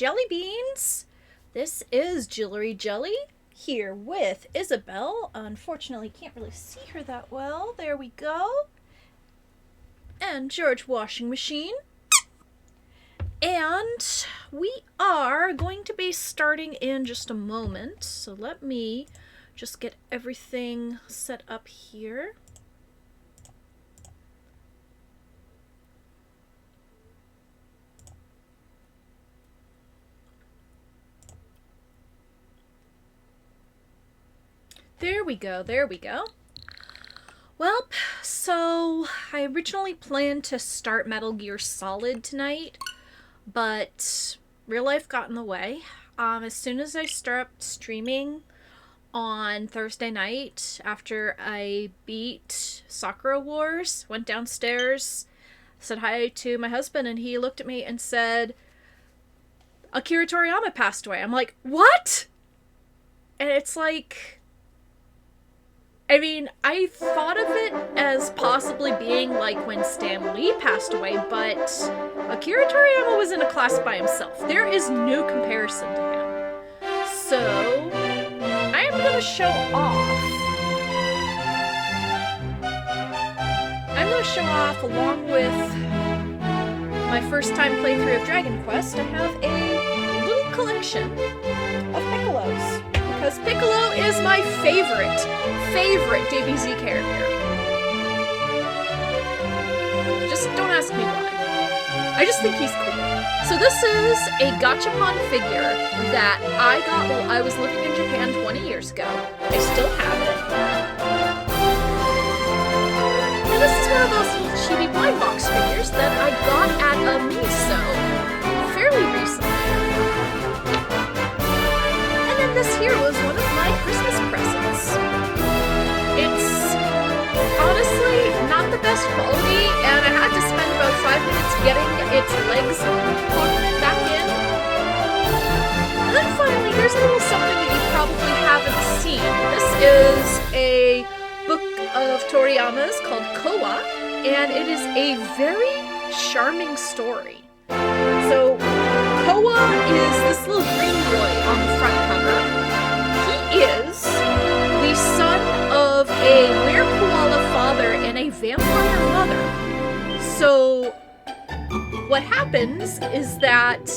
jelly beans. This is Jewelry Jelly here with Isabel. Unfortunately, can't really see her that well. There we go. And George Washing Machine. And we are going to be starting in just a moment. So let me just get everything set up here. There we go, there we go. Well, so I originally planned to start Metal Gear Solid tonight, but real life got in the way. As soon as I started streaming on Thursday night, after I beat Sakura Wars, went downstairs, said hi to my husband, and he looked at me and said, Akira Toriyama passed away. I'm like, what? And it's like, I mean, I thought of it as possibly being like when Stan Lee passed away, but Akira Toriyama was in a class by himself. There is no comparison to him. So, I am going to show off. I'm going to show off, along with my first time playthrough of Dragon Quest, I have a little collection of Piccolos. Because Piccolo is my favorite DBZ character. Just don't ask me why. I just think he's cool. So this is a gachapon figure that I got while I was living in Japan 20 years ago. I still have it. And this is one of those little chibi blind box figures that I got at a Miso fairly recently. This here was one of my Christmas presents. It's honestly not the best quality, and I had to spend about 5 minutes getting its legs put back in. And then finally, here's a little something that you probably haven't seen. This is a book of Toriyama's called Kowa, and it is a very charming story. So, Kowa is this little green boy on the front cover. He is the son of a were-koala father and a vampire mother. So, what happens is that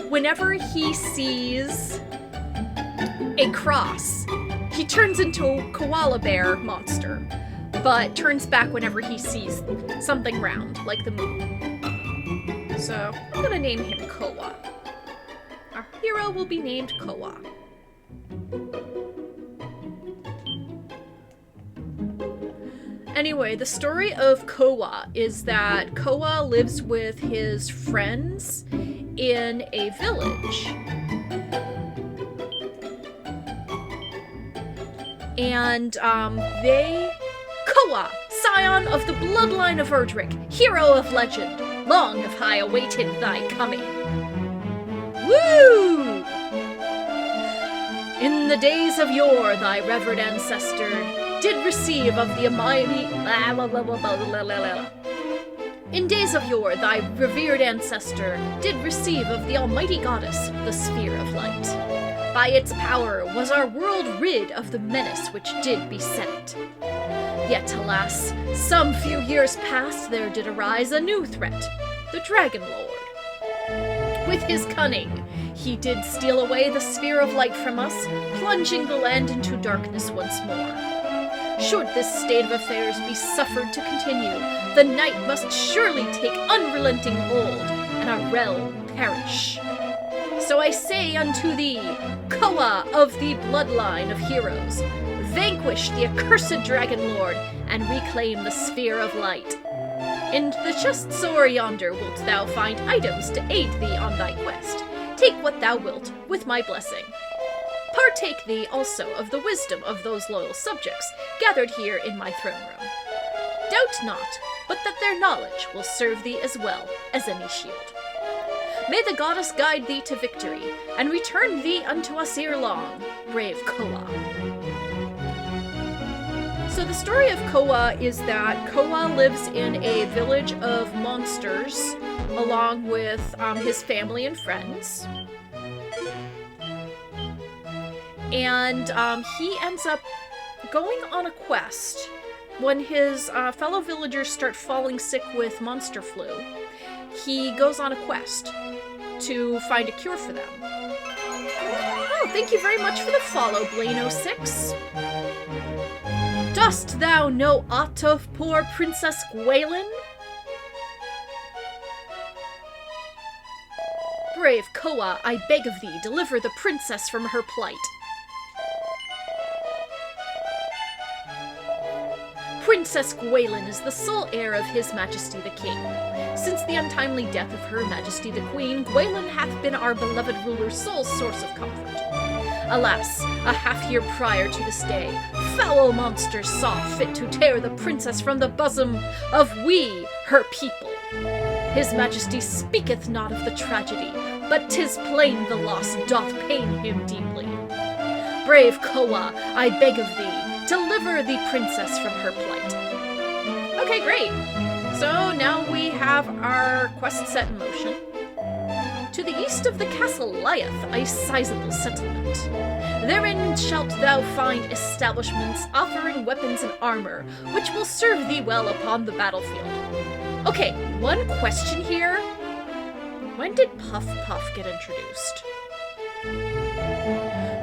whenever he sees a cross, he turns into a koala bear monster, but turns back whenever he sees something round, like the moon. So, I'm gonna name him Kowa. Our hero will be named Kowa. Anyway, the story of Kowa is that Kowa lives with his friends in a village. And, Kowa, scion of the bloodline of Erdrick, hero of legend, long have I awaited thy coming. Woo! In the days of yore, thy revered ancestor did receive of the almighty... In days of yore, thy revered ancestor did receive of the almighty goddess the sphere of light. By its power was our world rid of the menace which did beset it. Yet, alas, some few years past there did arise a new threat, the Dragon Lord. With his cunning, he did steal away the sphere of light from us, plunging the land into darkness once more. Should this state of affairs be suffered to continue, the night must surely take unrelenting hold, and our realm perish. So I say unto thee, Kowa of the bloodline of heroes, vanquish the accursed Dragon Lord, and reclaim the sphere of light. In the chests o'er yonder wilt thou find items to aid thee on thy quest. Take what thou wilt, with my blessing. Partake thee also of the wisdom of those loyal subjects, gathered here in my throne room. Doubt not, but that their knowledge will serve thee as well as any shield. May the goddess guide thee to victory, and return thee unto us ere long, brave Kowa. So the story of Kowa is that Kowa lives in a village of monsters along with his family and friends. and he ends up going on a quest. When his fellow villagers start falling sick with monster flu, he goes on a quest to find a cure for them. Oh, thank you very much for the follow, Blaino6. Dost thou know aught of poor Princess Gwaelin? Brave Koa, I beg of thee, deliver the princess from her plight. Princess Gwaelin is the sole heir of His Majesty the King. Since the untimely death of Her Majesty the Queen, Gwaelin hath been our beloved ruler's sole source of comfort. Alas, a half-year prior to this day, foul monsters saw fit to tear the princess from the bosom of we, her people. His Majesty speaketh not of the tragedy, but 'tis plain the loss doth pain him deeply. Brave Koa, I beg of thee, deliver the princess from her plight. Okay, great. So now we have our quest set in motion. To the east of the castle lieth a sizable settlement. Therein shalt thou find establishments offering weapons and armor, which will serve thee well upon the battlefield. Okay, one question here. When did Puff Puff get introduced?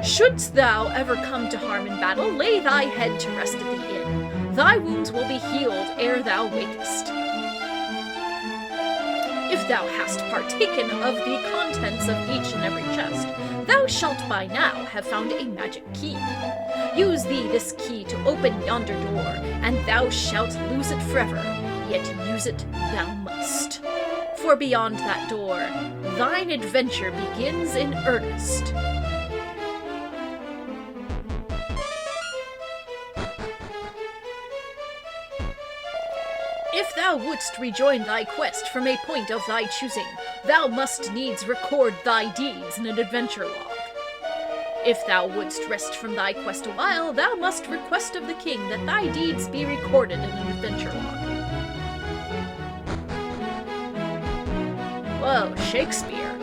Shouldst thou ever come to harm in battle, lay thy head to rest at the inn. Thy wounds will be healed ere thou wakest. If thou hast partaken of the contents of each and every chest, thou shalt by now have found a magic key. Use thee this key to open yonder door, and thou shalt lose it forever, yet use it thou must. For beyond that door, thine adventure begins in earnest. If thou wouldst rejoin thy quest from a point of thy choosing, thou must needs record thy deeds in an adventure log. If thou wouldst rest from thy quest a while, thou must request of the king that thy deeds be recorded in an adventure log. Whoa, Shakespeare.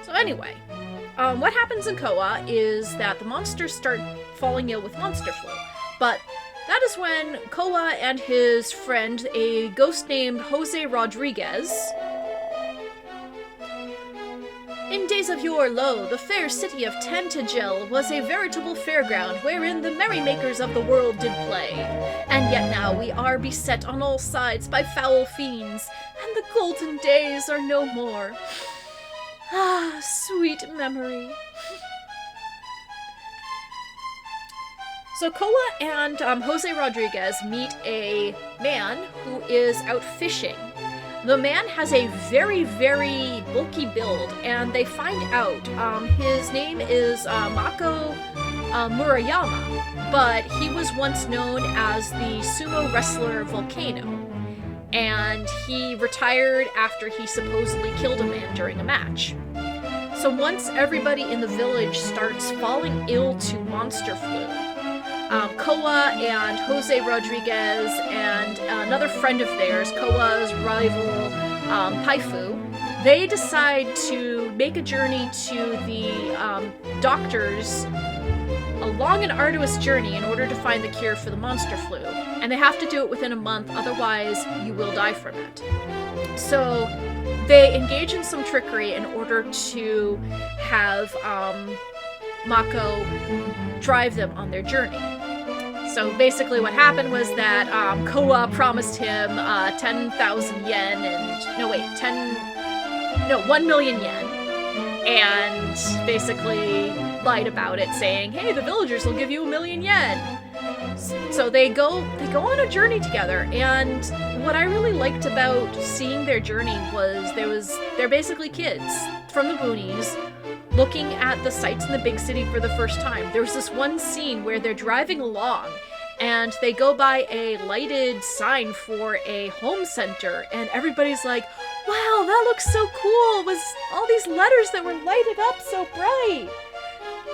So anyway, what happens in Koa is that the monsters start falling ill with monster flu, but that is when Koa and his friend, a ghost named Jose Rodriguez. In days of yore, lo, the fair city of Tantagel was a veritable fairground wherein the merrymakers of the world did play. And yet now we are beset on all sides by foul fiends, and the golden days are no more. Ah, sweet memory. So Koa and Jose Rodriguez meet a man who is out fishing. The man has a very, very bulky build, and they find out his name is Mako Murayama, but he was once known as the sumo wrestler Volcano, and he retired after he supposedly killed a man during a match. So once everybody in the village starts falling ill to monster flu, Koa and Jose Rodriguez and another friend of theirs, Koa's rival, Paifu, they decide to make a journey to the doctors, a long and arduous journey in order to find the cure for the monster flu. And they have to do it within a month, otherwise you will die from it. So they engage in some trickery in order to have Mako drive them on their journey. So basically what happened was that Koa promised him 10,000 yen and... 1 million yen. And basically lied about it, saying, hey, the villagers will give you 1 million yen. So they go on a journey together, and what I really liked about seeing their journey was they're basically kids from the boonies looking at the sights in the big city for the first time. There was this one scene where they're driving along and they go by a lighted sign for a home center, and everybody's like, wow, that looks so cool. It was all these letters that were lighted up so bright.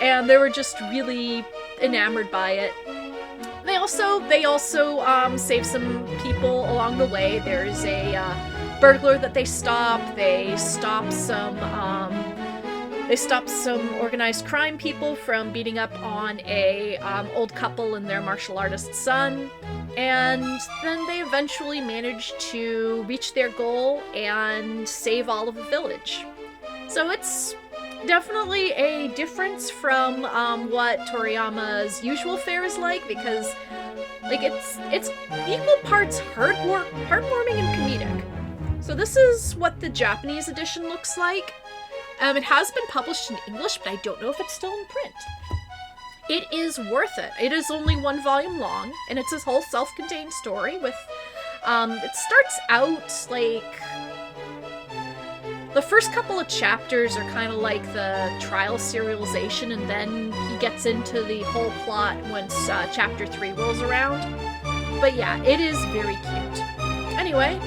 And they were just really enamored by it. They also save some people along the way. There's a burglar that they stop. They stop some They stop some organized crime people from beating up on a old couple and their martial artist son, and then they eventually manage to reach their goal and save all of the village. So it's definitely a difference from what Toriyama's usual fare is like, because like it's equal parts heartwarming and comedic. So this is what the Japanese edition looks like. It has been published in English, but I don't know if it's still in print. It is worth it. It is only 1 volume long, and it's this whole self-contained story with, it starts out like, the first couple of chapters are kind of like the trial serialization, and then he gets into the whole plot once chapter 3 rolls around. But yeah, it is very cute. Anyway,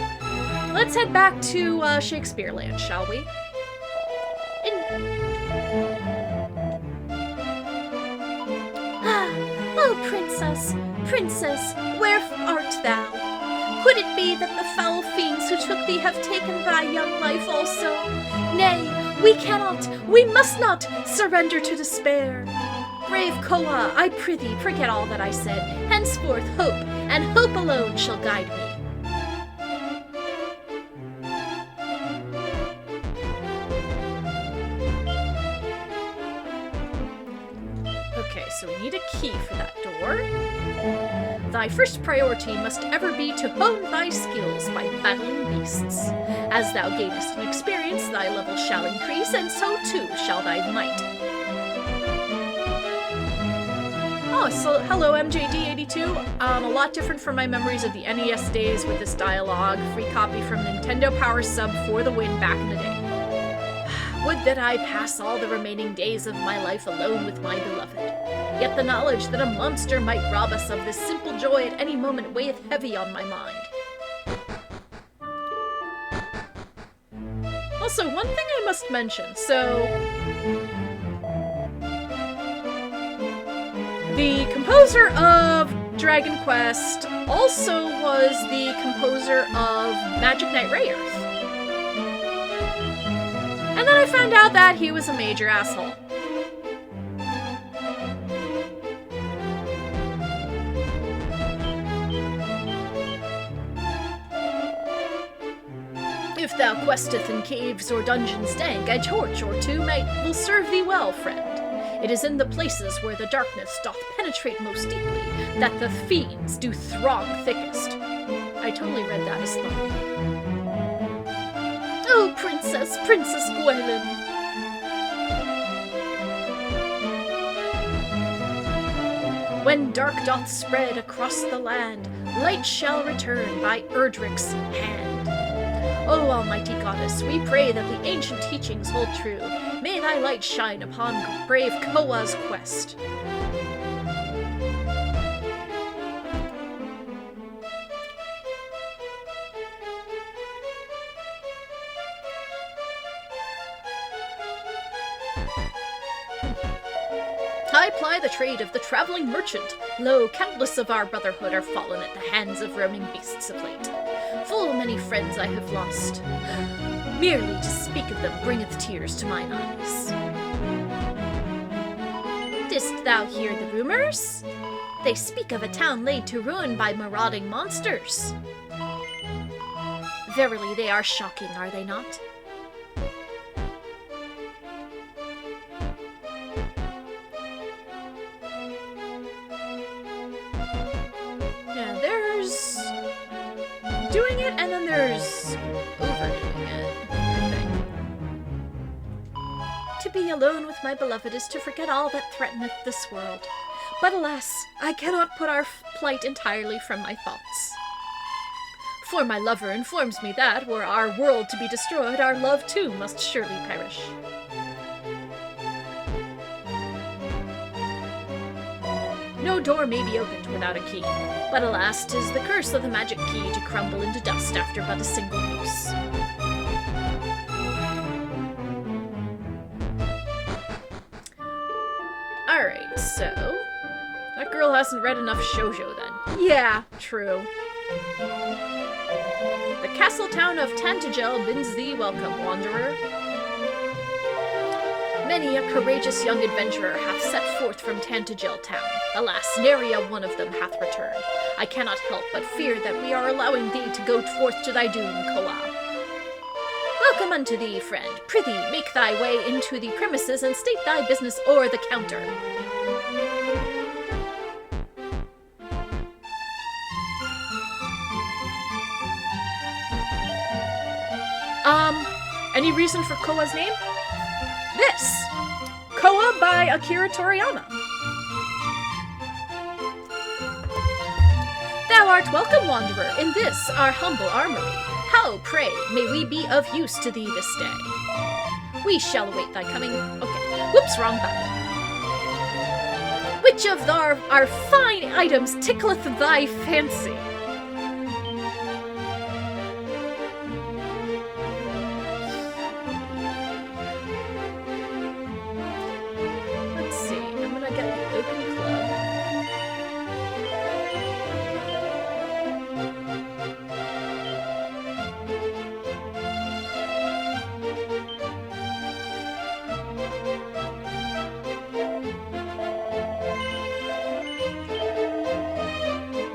let's head back to Shakespeare Land, shall we? Oh, princess, princess, where art thou? Could it be that the foul fiends who took thee have taken thy young life also? Nay, we cannot, we must not surrender to despair. Brave Koa, I prithee, forget all that I said. Henceforth hope, and hope alone shall guide me. Okay, so we need a key for that door. Thy first priority must ever be to hone thy skills by battling beasts. As thou gainest in experience, thy level shall increase, and so too shall thy might. Oh, so hello MJD82. A lot different from my memories of the NES days with this dialogue. Free copy from Nintendo Power Sub for the win back in the day. Would that I pass all the remaining days of my life alone with my beloved. Yet the knowledge that a monster might rob us of this simple joy at any moment weigheth heavy on my mind. Also, one thing I must mention, so the composer of Dragon Quest also was the composer of Magic Knight Rayearth. And then I found out that he was a major asshole. If thou questeth in caves or dungeons dank, a torch or two will serve thee well, friend. It is in the places where the darkness doth penetrate most deeply that the fiends do throng thickest. I totally read that as thought. Oh, princess, Princess Gwendolyn! When dark doth spread across the land, light shall return by Erdric's hand. O almighty goddess, we pray that the ancient teachings hold true. May thy light shine upon brave Koa's quest. I ply the trade of the traveling merchant. Lo, countless of our brotherhood are fallen at the hands of roaming beasts of late. Full many friends I have lost. Merely to speak of them bringeth tears to mine eyes. Didst thou hear the rumors? They speak of a town laid to ruin by marauding monsters. Verily, they are shocking, are they not? Yeah, there's doing it, and then there's overdoing it, I think. To be alone with my beloved is to forget all that threateneth this world. But alas, I cannot put our plight entirely from my thoughts. For my lover informs me that, were our world to be destroyed, our love too must surely perish. No door may be opened without a key, but alas, 'tis the curse of the magic key to crumble into dust after but a single use. Alright, so that girl hasn't read enough shoujo then. Yeah, true. The castle town of Tantagel bids thee welcome, wanderer. Many a courageous young adventurer hath set forth from Tantagel town. Alas, nary a one of them hath returned. I cannot help but fear that we are allowing thee to go forth to thy doom, Koa. Welcome unto thee, friend. Prithee, make thy way into the premises and state thy business o'er the counter. Any reason for Koa's name? This! Koa by Akira Toriyama. Thou art welcome, wanderer, in this, our humble armory. How, pray, may we be of use to thee this day? We shall await thy coming. Okay. Whoops, wrong button. Which of our fine items tickleth thy fancy? Let's see. I'm gonna get the open club.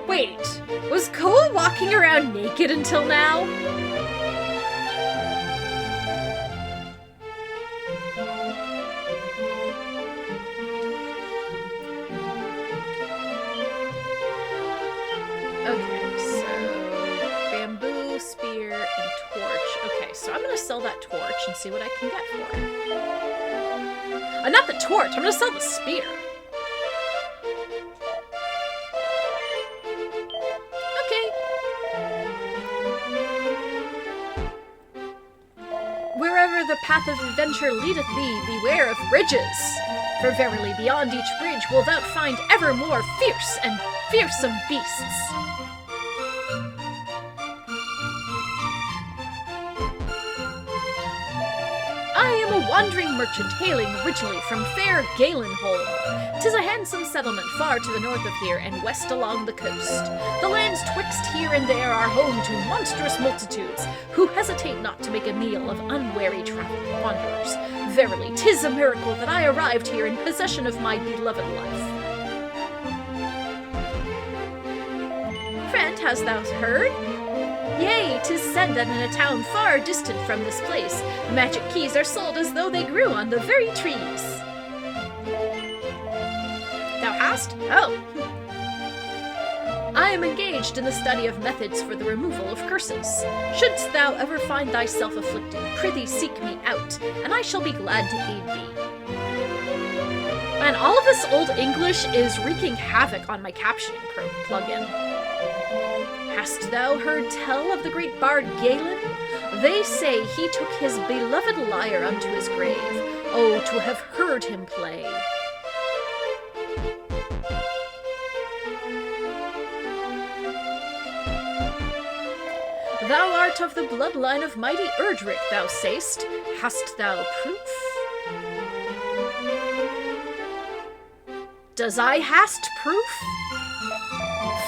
Wait, was Koa walking around naked until now? Okay, so bamboo, spear, and torch. Okay, so I'm gonna sell that torch and see what I can get for it. Not the torch, I'm gonna sell the spear. Wherever the path of adventure leadeth thee, beware of bridges. For verily beyond each bridge wilt thou find ever more fierce and fearsome beasts. I am a wandering merchant hailing originally from fair Galenholm. 'Tis a handsome settlement far to the north of here and west along the coast. The lands twixt here and there are home to monstrous multitudes, who hesitate not to make a meal of unwary traveling wanderers. Verily, 'tis a miracle that I arrived here in possession of my beloved life. Friend, hast thou heard? Yea, 'tis said that in a town far distant from this place, magic keys are sold as though they grew on the very trees. Thou hast? Oh. I am engaged in the study of methods for the removal of curses. Shouldst thou ever find thyself afflicted, prithee seek me out, and I shall be glad to aid thee. And all of this old English is wreaking havoc on my captioning plugin. Hast thou heard tell of the great bard Galen? They say he took his beloved lyre unto his grave. Oh, to have heard him play! Thou art of the bloodline of mighty Erdrick, thou say'st. Hast thou proof? Does I hast proof?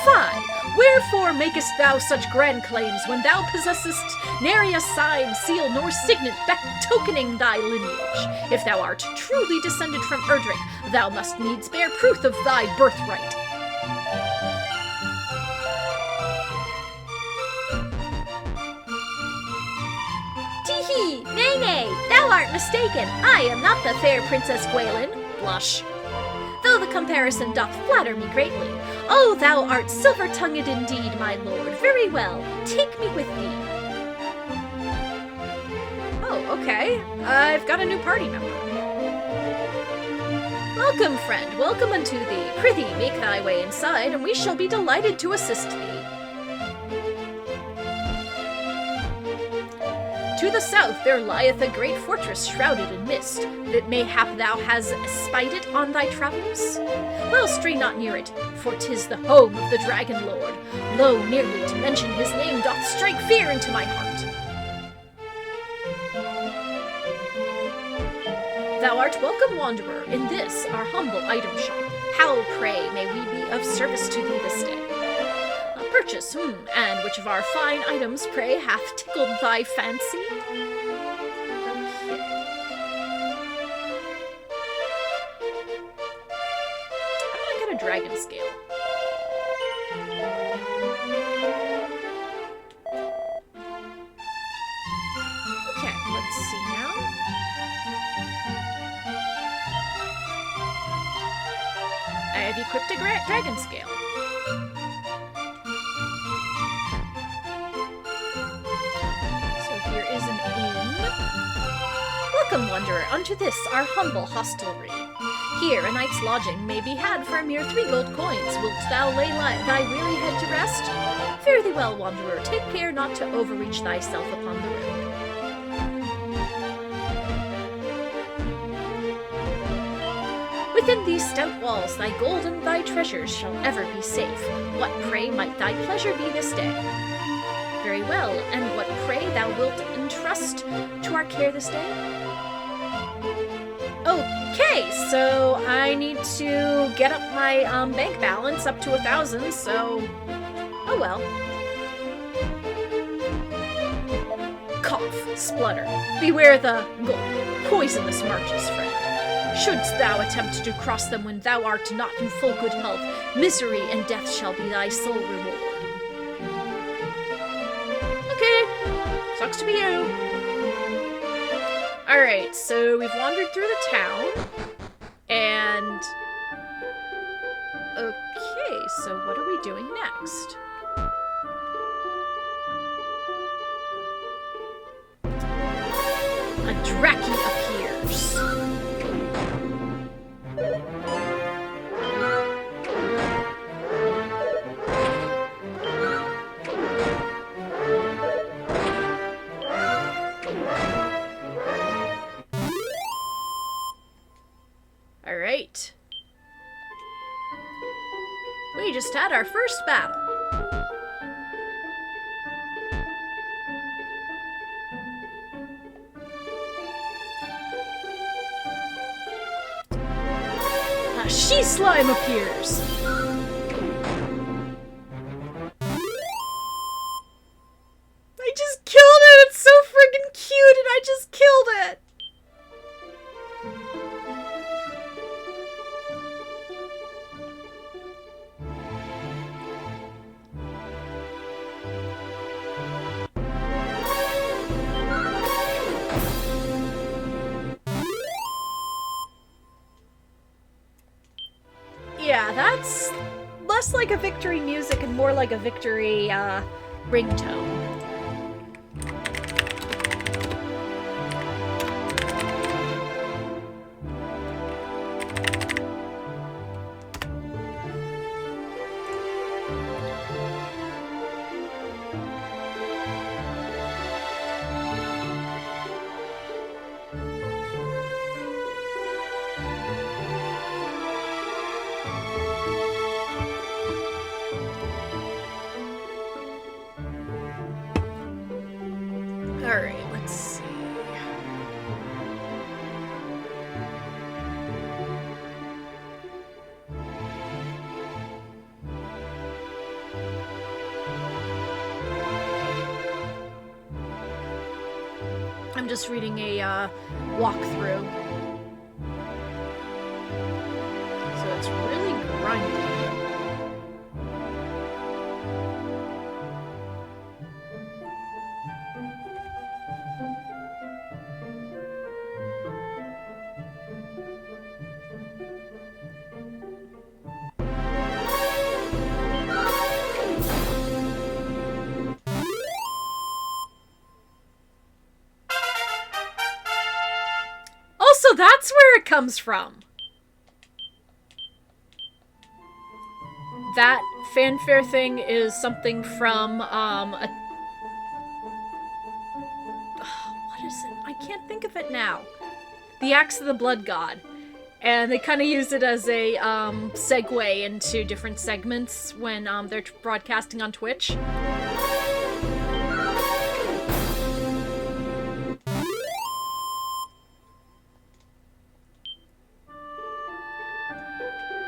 Fie! Wherefore makest thou such grand claims when thou possessest nary a sign, seal, nor signet tokening thy lineage? If thou art truly descended from Erdrick, thou must needs bear proof of thy birthright. Tee-hee! Nay, thou art mistaken. I am not the fair Princess Gwaelin. Blush. Though the comparison doth flatter me greatly. Oh, thou art silver-tongued indeed, my lord. Very well, take me with thee. Oh, okay. I've got a new party member. Welcome, friend. Welcome unto thee. Prithee, make thy way inside, and we shall be delighted to assist thee. To the south there lieth a great fortress shrouded in mist, that mayhap thou has espied it on thy travels? Well, stray not near it, for 'tis the home of the Dragon Lord. Lo, nearly to mention his name doth strike fear into my heart. Thou art welcome, wanderer, in this, our humble item shop. How, pray, may we be of service to thee this day? Purchase, and which of our fine items, pray, hath tickled thy fancy? Okay. dragon scale. Okay, let's see now. I have equipped a dragon scale. So here is an inn. Welcome, wanderer, unto this, our humble hostelry. Here a night's lodging may be had for a mere 3 gold coins. Wilt thou lay thy weary head to rest? Fare thee well, wanderer. Take care not to overreach thyself upon the road. Within these stout walls thy gold and thy treasures shall ever be safe. What, pray, might thy pleasure be this day? Very well, and what, pray, thou wilt entrust to our care this day? Okay, so I need to get up my bank balance up to 1,000, so... oh well. Cough, splutter. Beware the poisonous marches, friend. Shouldst thou attempt to cross them when thou art not in full good health, misery and death shall be thy sole reward. Okay, sucks to be you. Alright, so we've wandered through the town, and... okay, so what are we doing next? A Draki appears. Alright. We just had our first battle. A she-slime appears! I just killed it! It's so freaking cute and I just killed it! Yeah, that's less like a victory music and more like a victory, ringtone. Alright, let's see. I'm just reading a walkthrough. So it's really grindy. So that's where it comes from. That fanfare thing is something from, what is it? I can't think of it now. The Axe of the Blood God. And they kind of use it as a, segue into different segments when, they're broadcasting on Twitch.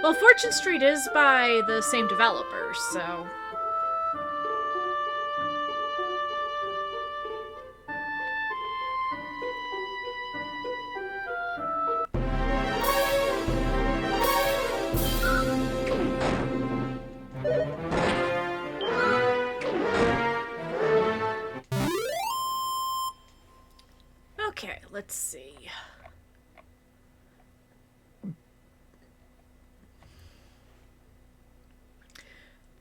Well, Fortune Street is by the same developer, so... let's see.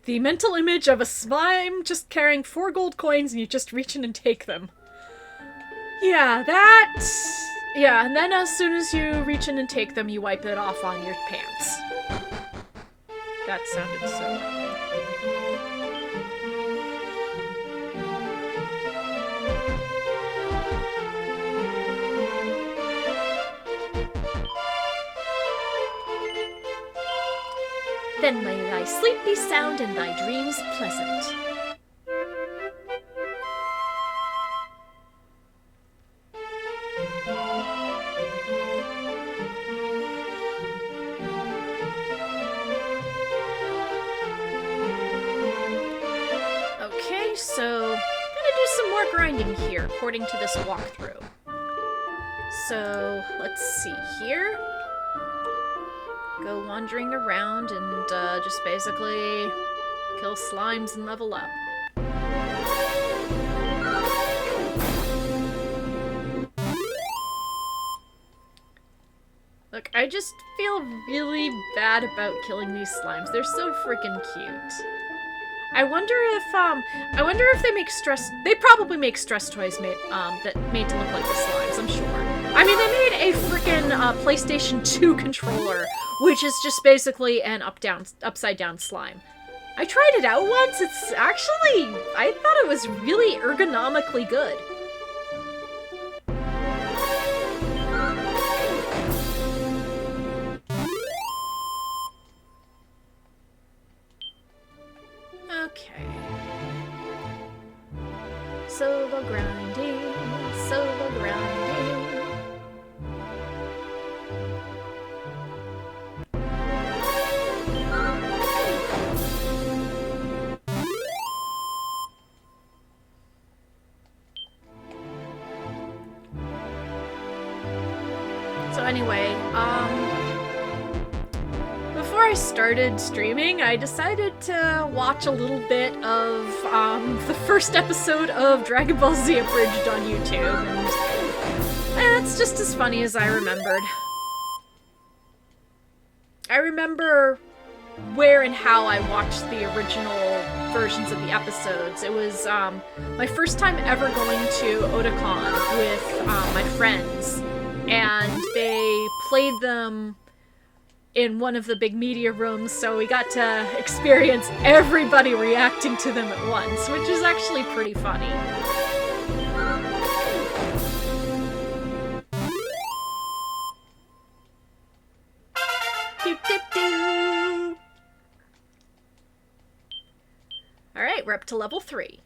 The mental image of a slime just carrying 4 gold coins and you just reach in and take them. Yeah, yeah, and then as soon as you reach in and take them, you wipe it off on your pants. That sounded so... Then may thy sleep be sound and thy dreams pleasant. Okay, so I'm gonna do some more grinding here, according to this walkthrough. So, let's see here. Go wandering around and just basically kill slimes and level up. Look, I just feel really bad about killing these slimes. They're so freaking cute. I wonder if they make stress... They probably make stress toys made to look like the slimes, I'm sure. I mean, they made a freaking PlayStation 2 controller, which is just basically an upside-down slime. I tried it out once. It's actually... I thought it was really ergonomically good. Okay. Solo grinding, solo grinding. So anyway, before I started streaming, I decided to watch a little bit of the first episode of Dragon Ball Z Abridged on YouTube, and it's just as funny as I remembered. I remember where and how I watched the original versions of the episodes. It was my first time ever going to Otakon with my friends, and they played them in one of the big media rooms, so we got to experience everybody reacting to them at once, which is actually pretty funny. Alright, we're up to level 3.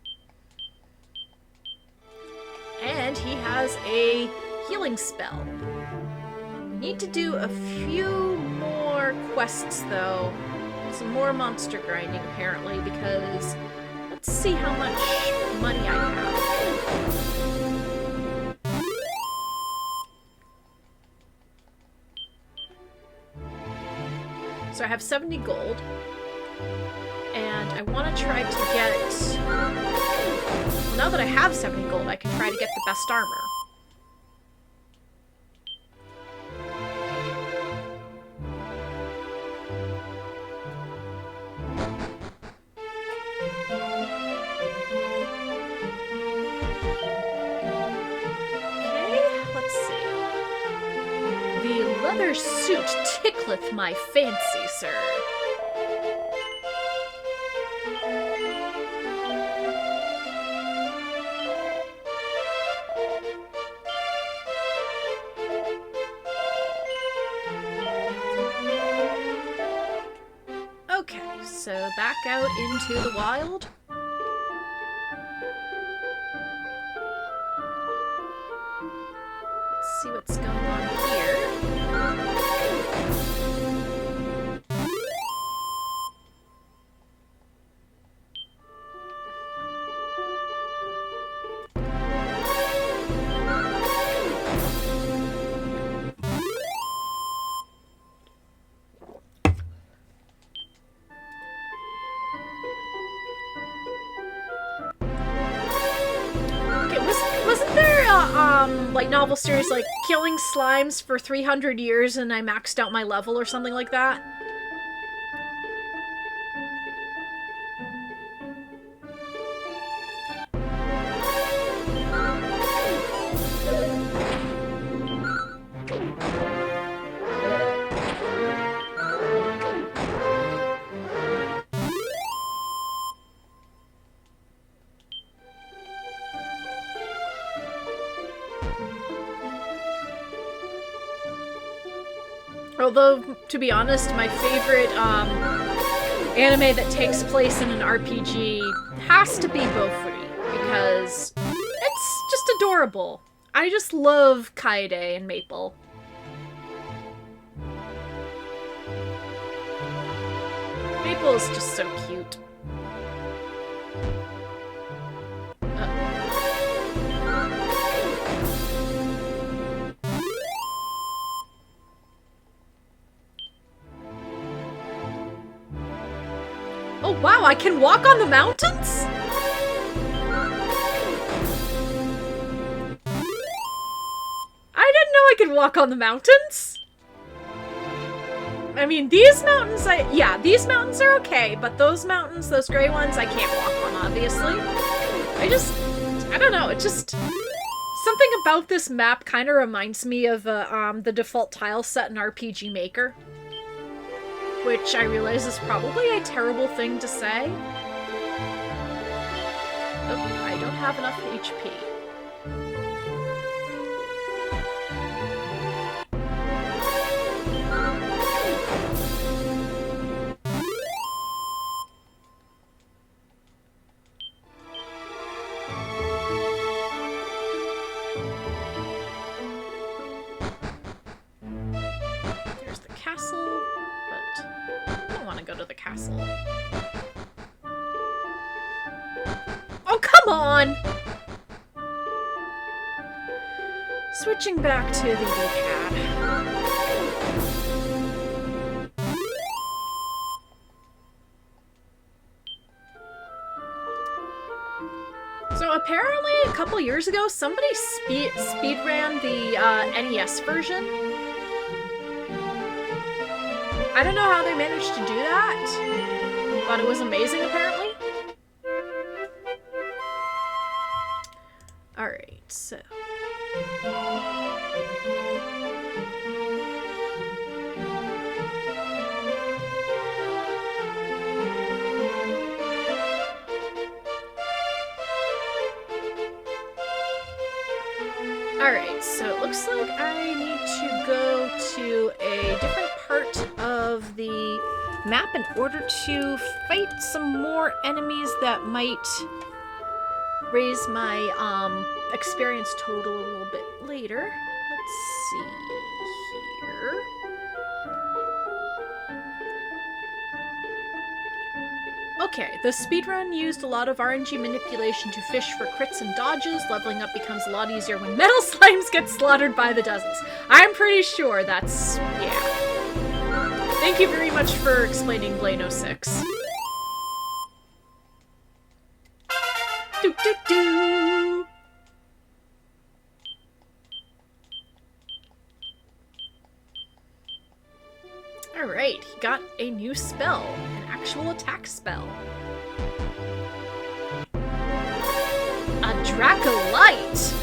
And he has a healing spell. We need to do a few more quests, though. Some more monster grinding, apparently, because let's see how much money I have. So I have 70 gold, and I want to try to get... Well, now that I have 70 gold, I can try to get the best armor. Leather suit tickleth my fancy, sir. Okay, so back out into the wild. Let's see what's going on here. light novel series like killing slimes for 300 years and I maxed out my level or something like that. Although, to be honest, my favorite anime that takes place in an RPG has to be Bofuri, because it's just adorable. I just love Kaede and Maple. Maple is just so cute. Oh wow, I can walk on the mountains? I didn't know I could walk on the mountains. I mean, these mountains, these mountains are okay, but those mountains, those gray ones, I can't walk on, obviously. I don't know, it just... Something about this map kind of reminds me of the default tile set in RPG Maker. Which I realize is probably a terrible thing to say. Oh, I don't have enough HP. There's the castle. Go to the castle. Oh, come on! Switching back to the D-pad. So apparently a couple years ago, somebody speedran the NES version. I don't know how they managed to do that, but it was amazing, apparently. Alright, so... Alright, so it looks like I need to go to a different part of the map in order to fight some more enemies that might raise my experience total a little bit later. Let's see here. Okay, the speedrun used a lot of RNG manipulation to fish for crits and dodges. Leveling up becomes a lot easier when metal slimes get slaughtered by the dozens. I'm pretty sure that's... yeah. Thank you very much for explaining Blano 6. Do do do! Alright, he got a new spell. An actual attack spell. A Dracolite!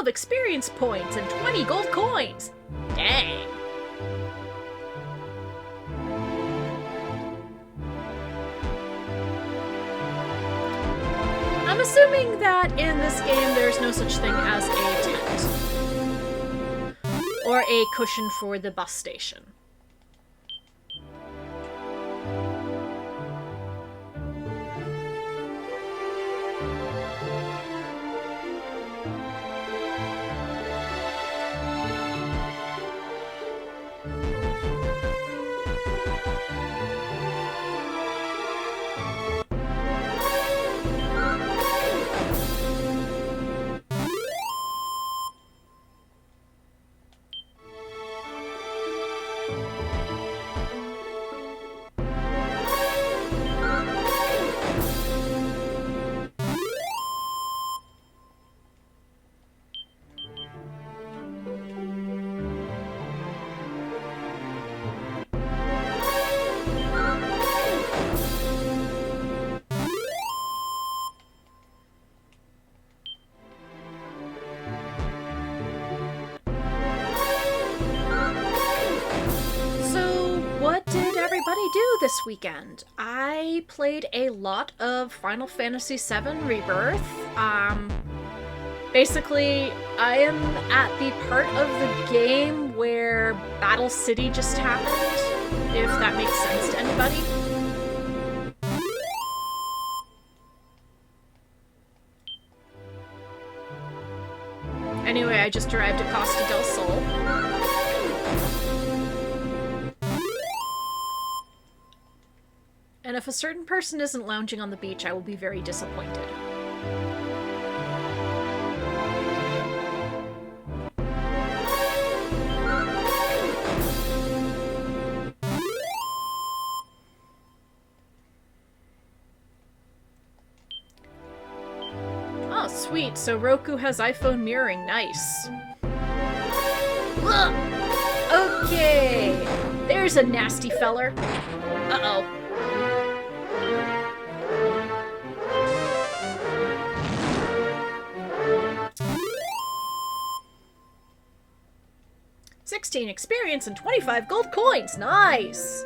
Experience points and 20 gold coins. Dang. I'm assuming that in this game there's no such thing as a tent or a cushion for the bus station. this weekend? I played a lot of Final Fantasy VII Rebirth. Basically, I am at the part of the game where Battle City just happened, if that makes sense to anybody. Anyway, I just arrived at Costa del Sol. And if a certain person isn't lounging on the beach, I will be very disappointed. Oh, sweet. So Roku has iPhone mirroring. Nice. Ugh. Okay. There's a nasty feller. Uh-oh. $16 experience and 25 gold coins. Nice.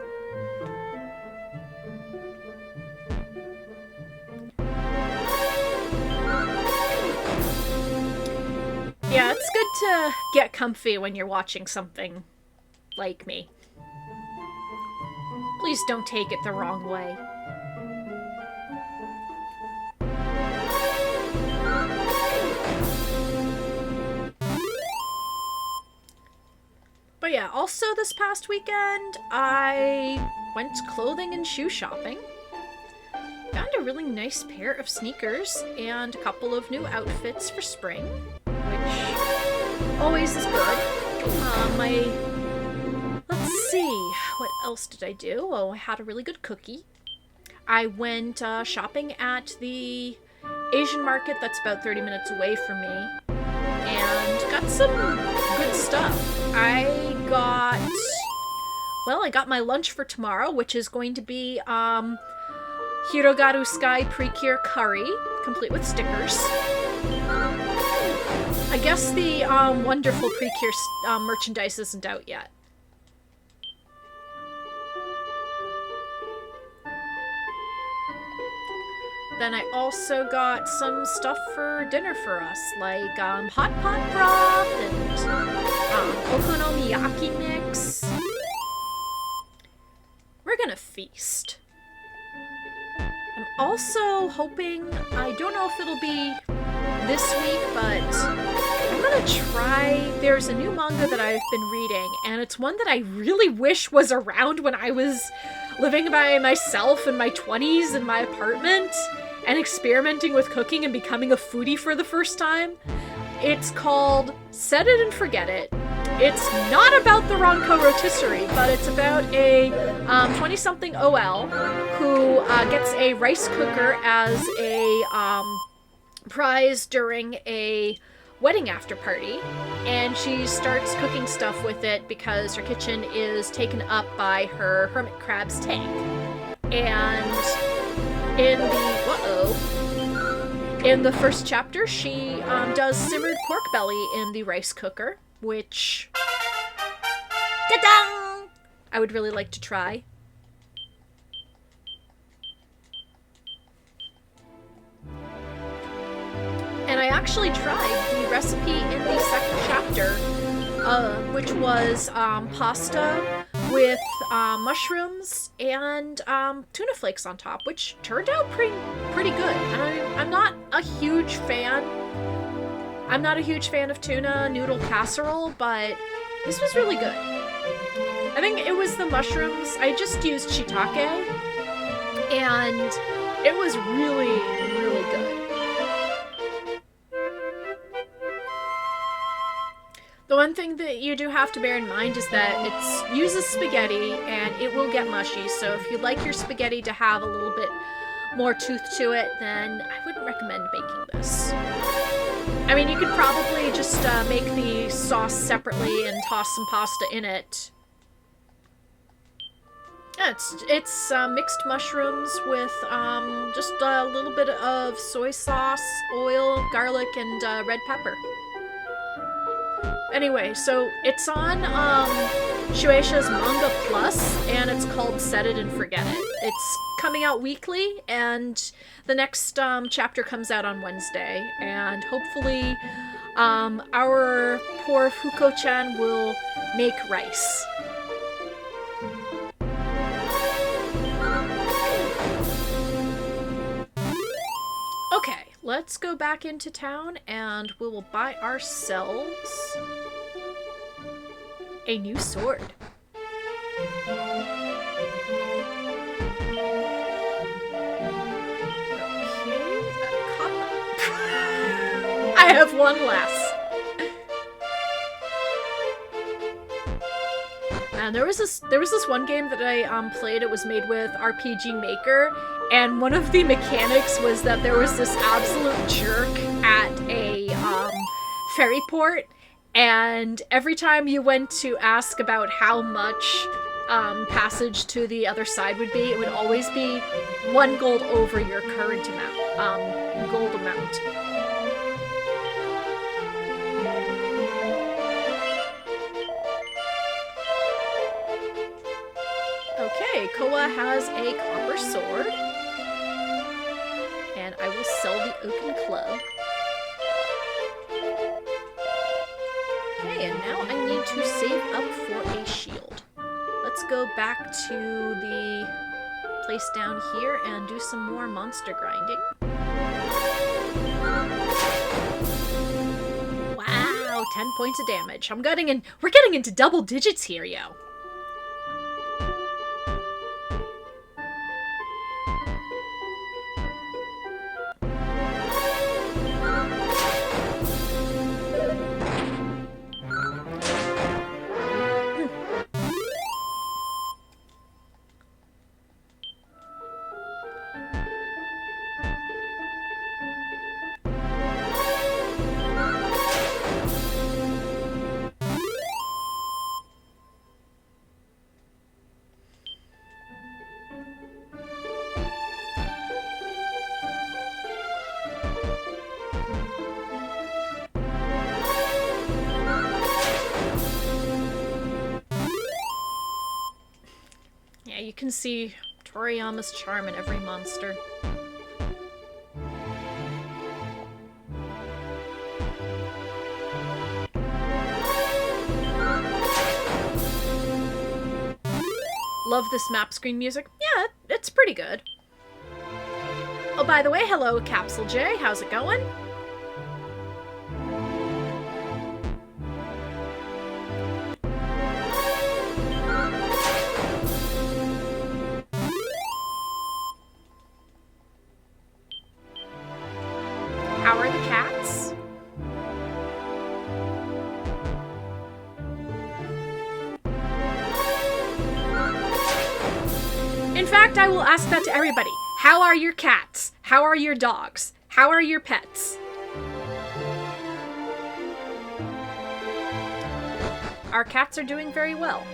Yeah, it's good to get comfy when you're watching something like me. Please don't take it the wrong way. But yeah, also this past weekend, I went clothing and shoe shopping. Found a really nice pair of sneakers and a couple of new outfits for spring, which always is good. Let's see, what else did I do? Oh, I had a really good cookie. I went shopping at the Asian market that's about 30 minutes away from me, and got some good stuff. I got my lunch for tomorrow, which is going to be Hirogaru Sky Precure Curry, complete with stickers. I guess the wonderful Precure merchandise isn't out yet. Then I also got some stuff for dinner for us, like hot pot broth and okonomiyaki mix. We're gonna feast. I'm also hoping, I don't know if it'll be this week, but I'm gonna try, there's a new manga that I've been reading, and it's one that I really wish was around when I was living by myself in my 20s in my apartment and experimenting with cooking and becoming a foodie for the first time. It's called Set It and Forget It. It's not about the Ronco rotisserie, but it's about a 20-something OL who gets a rice cooker as a prize during a wedding after party, and she starts cooking stuff with it because her kitchen is taken up by her hermit crab's tank. And in the first chapter, she does simmered pork belly in the rice cooker, which ta-da! I would really like to try. And I actually tried the recipe in the second chapter, which was pasta with mushrooms and tuna flakes on top, which turned out pretty good. I'm not a huge fan. I'm not a huge fan of tuna noodle casserole, but this was really good. I think it was the mushrooms. I just used shiitake, and it was really, really good. The one thing that you do have to bear in mind is that it uses spaghetti and it will get mushy, so if you'd like your spaghetti to have a little bit more tooth to it, then I wouldn't recommend baking this. I mean, you could probably just make the sauce separately and toss some pasta in it. Yeah, it's mixed mushrooms with just a little bit of soy sauce, oil, garlic, and red pepper. Anyway, so it's on Shueisha's Manga Plus, and it's called Set It and Forget It. It's coming out weekly, and the next chapter comes out on Wednesday, and hopefully our poor Fuko-chan will make rice. Okay, let's go back into town, and we will buy ourselves a new sword. I have one less. And there was this one game that I played. It was made with RPG Maker, and one of the mechanics was that there was this absolute jerk at a ferry port, and every time you went to ask about how much passage to the other side would be, it would always be 1 gold over your current amount, gold amount. Okay, Koa has a copper sword, and I will sell the oaken club. Okay, and now I need to save up for a shield. Let's go back to the place down here and do some more monster grinding. Wow, 10 points of damage. We're getting into double digits here, yo. You can see Toriyama's charm in every monster. Love this map screen music. Yeah, it's pretty good. Oh, by the way, hello, Capsule J. How's it going? How are the cats? In fact, I will ask that to everybody. How are your cats? How are your dogs? How are your pets? Our cats are doing very well.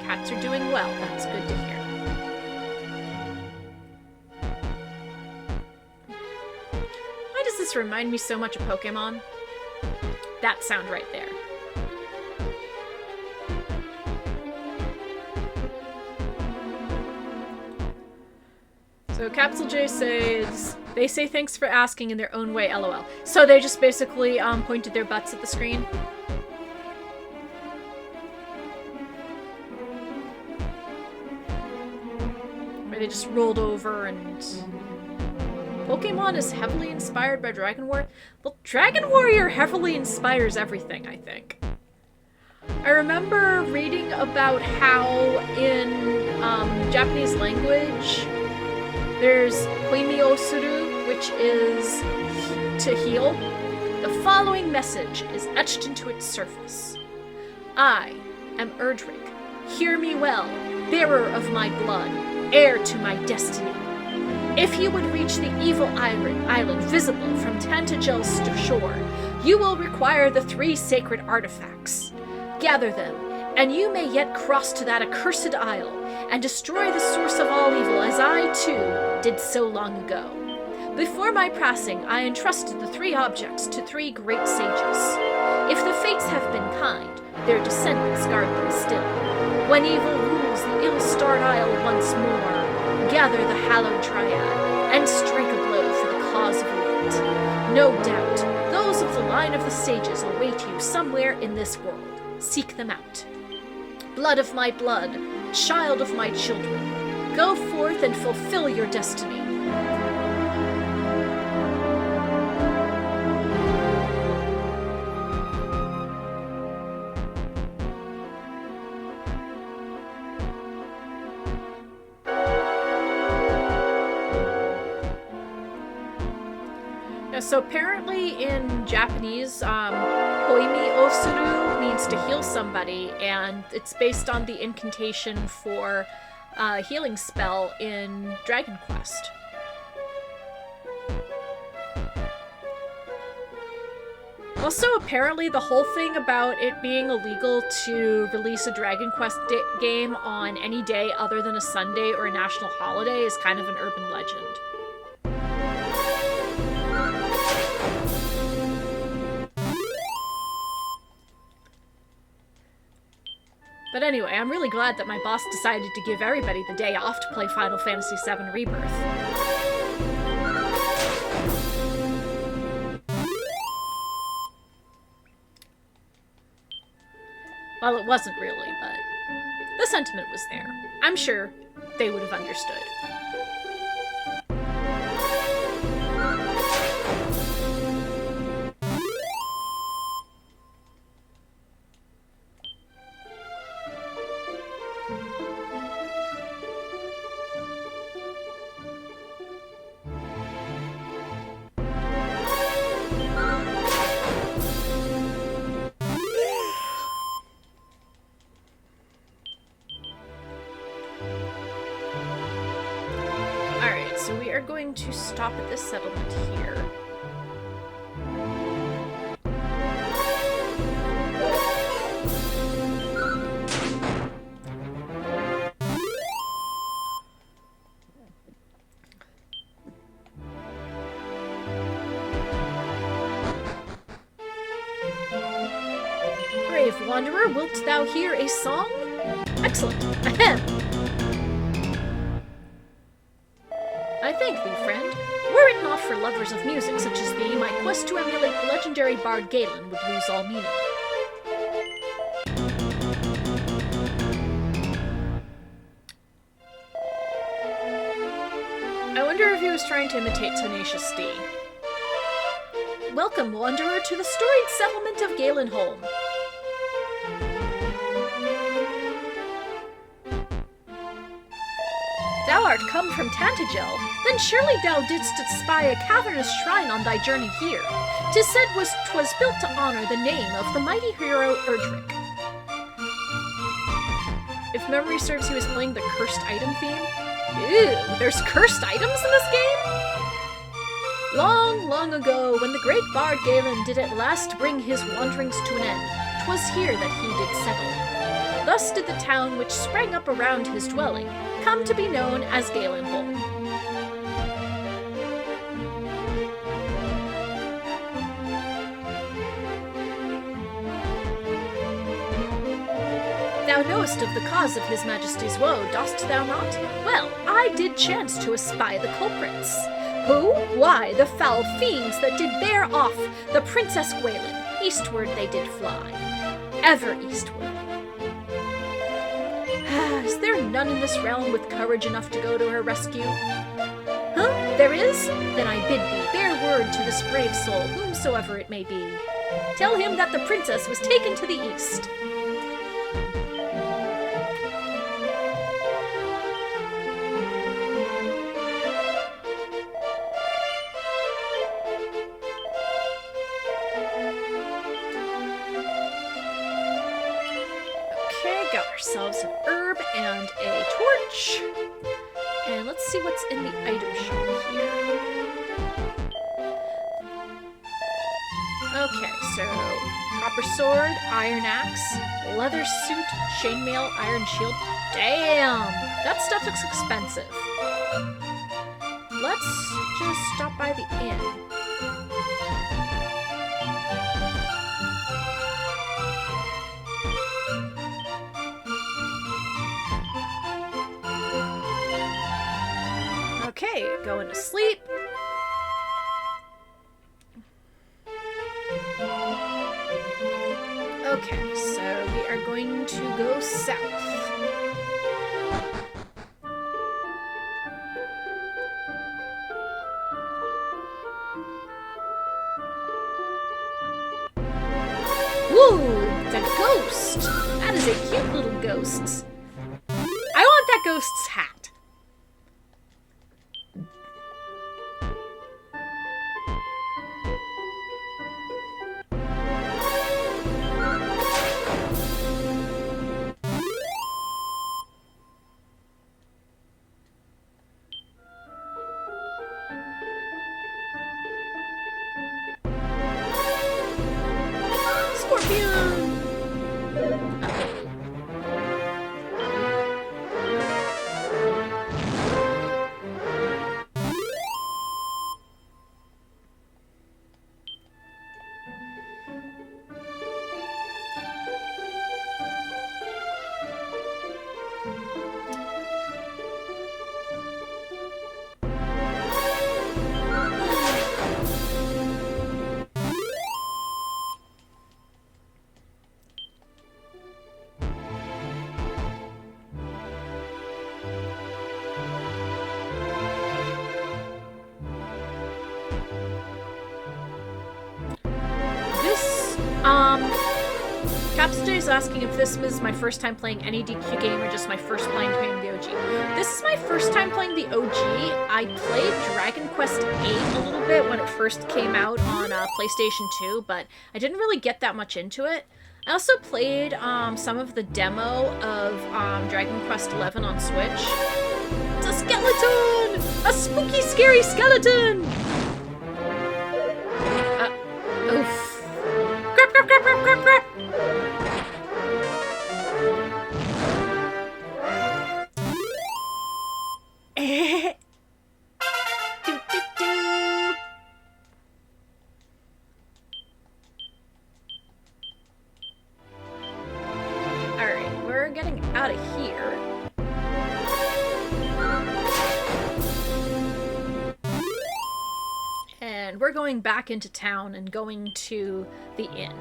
Cats are doing well. That's good to hear. Why does this remind me so much of Pokemon? That sound right there. So Capsule J says, they say thanks for asking in their own way, lol. So they just basically pointed their butts at the screen. They just rolled over, and Pokemon is heavily inspired by Dragon Warrior. Well, Dragon Warrior heavily inspires everything, I think. I remember reading about how in Japanese language there's Koimi Osuru, which is to heal. The following message is etched into its surface. I am Erdrick. Hear me well, bearer of my blood, heir to my destiny. If you would reach the evil island visible from Tantagel's shore, you will require the 3 sacred artifacts. Gather them and you may yet cross to that accursed isle and destroy the source of all evil, as I, too, did so long ago. Before my passing, I entrusted the 3 objects to 3 great sages. If the fates have been kind, their descendants guard them still. When evil rules the ill-starred isle once more, gather the hallowed triad, and strike a blow for the cause of light. No doubt, those of the line of the sages await you somewhere in this world. Seek them out. Blood of my blood, child of my children, go forth and fulfill your destiny. So apparently in Japanese, Hoimi Osuru means to heal somebody, and it's based on the incantation for a healing spell in Dragon Quest. Also, apparently the whole thing about it being illegal to release a Dragon Quest game on any day other than a Sunday or a national holiday is kind of an urban legend. But anyway, I'm really glad that my boss decided to give everybody the day off to play Final Fantasy VII Rebirth. Well, it wasn't really, but the sentiment was there. I'm sure they would have understood. To stop at this settlement here. Brave wanderer, wilt thou hear a song? Excellent. Ahem. I thank thee, friend. Were it not for lovers of music such as thee, my quest to emulate the legendary bard Galen would lose all meaning. I wonder if he was trying to imitate Tenacious D. Welcome, wanderer, to the storied settlement of Galenholm. Thou art come from Tantagel, then surely thou didst spy a cavernous shrine on thy journey here. 'Tis said 'twas built to honor the name of the mighty hero Erdrick. If memory serves, he was playing the cursed item theme. Ew, there's cursed items in this game? Long, long ago, when the great bard Galen did at last bring his wanderings to an end, 'twas here that he did settle. Thus did the town which sprang up around his dwelling come to be known as Galenholm. Thou knowest of the cause of his majesty's woe, dost thou not? Well, I did chance to espy the culprits. Who? Why, the foul fiends that did bear off the Princess Gwaelin. Eastward they did fly. Ever eastward. Is there none in this realm with courage enough to go to her rescue? Huh? There is? Then I bid thee bear word to this brave soul, whomsoever it may be. Tell him that the princess was taken to the east. Got ourselves an herb and a torch. And let's see what's in the item shop here. Okay, so copper sword, iron axe, leather suit, chainmail, iron shield. Damn! That stuff looks expensive. Let's just stop by the inn. Okay, going to sleep. Okay, so we are going to go south. Woo! It's a ghost! That is a cute little ghost. I want that ghost's hat. Capsj is asking if this was my first time playing any DQ game or just my first time playing the OG. This is my first time playing the OG. I played Dragon Quest VIII a little bit when it first came out on PlayStation 2, but I didn't really get that much into it. I also played some of the demo of Dragon Quest XI on Switch. It's a skeleton! A spooky, scary skeleton! Oof. Grab, grab, grab, grab, grab, grab! Alright, we're getting out of here. And we're going back into town and going to the inn.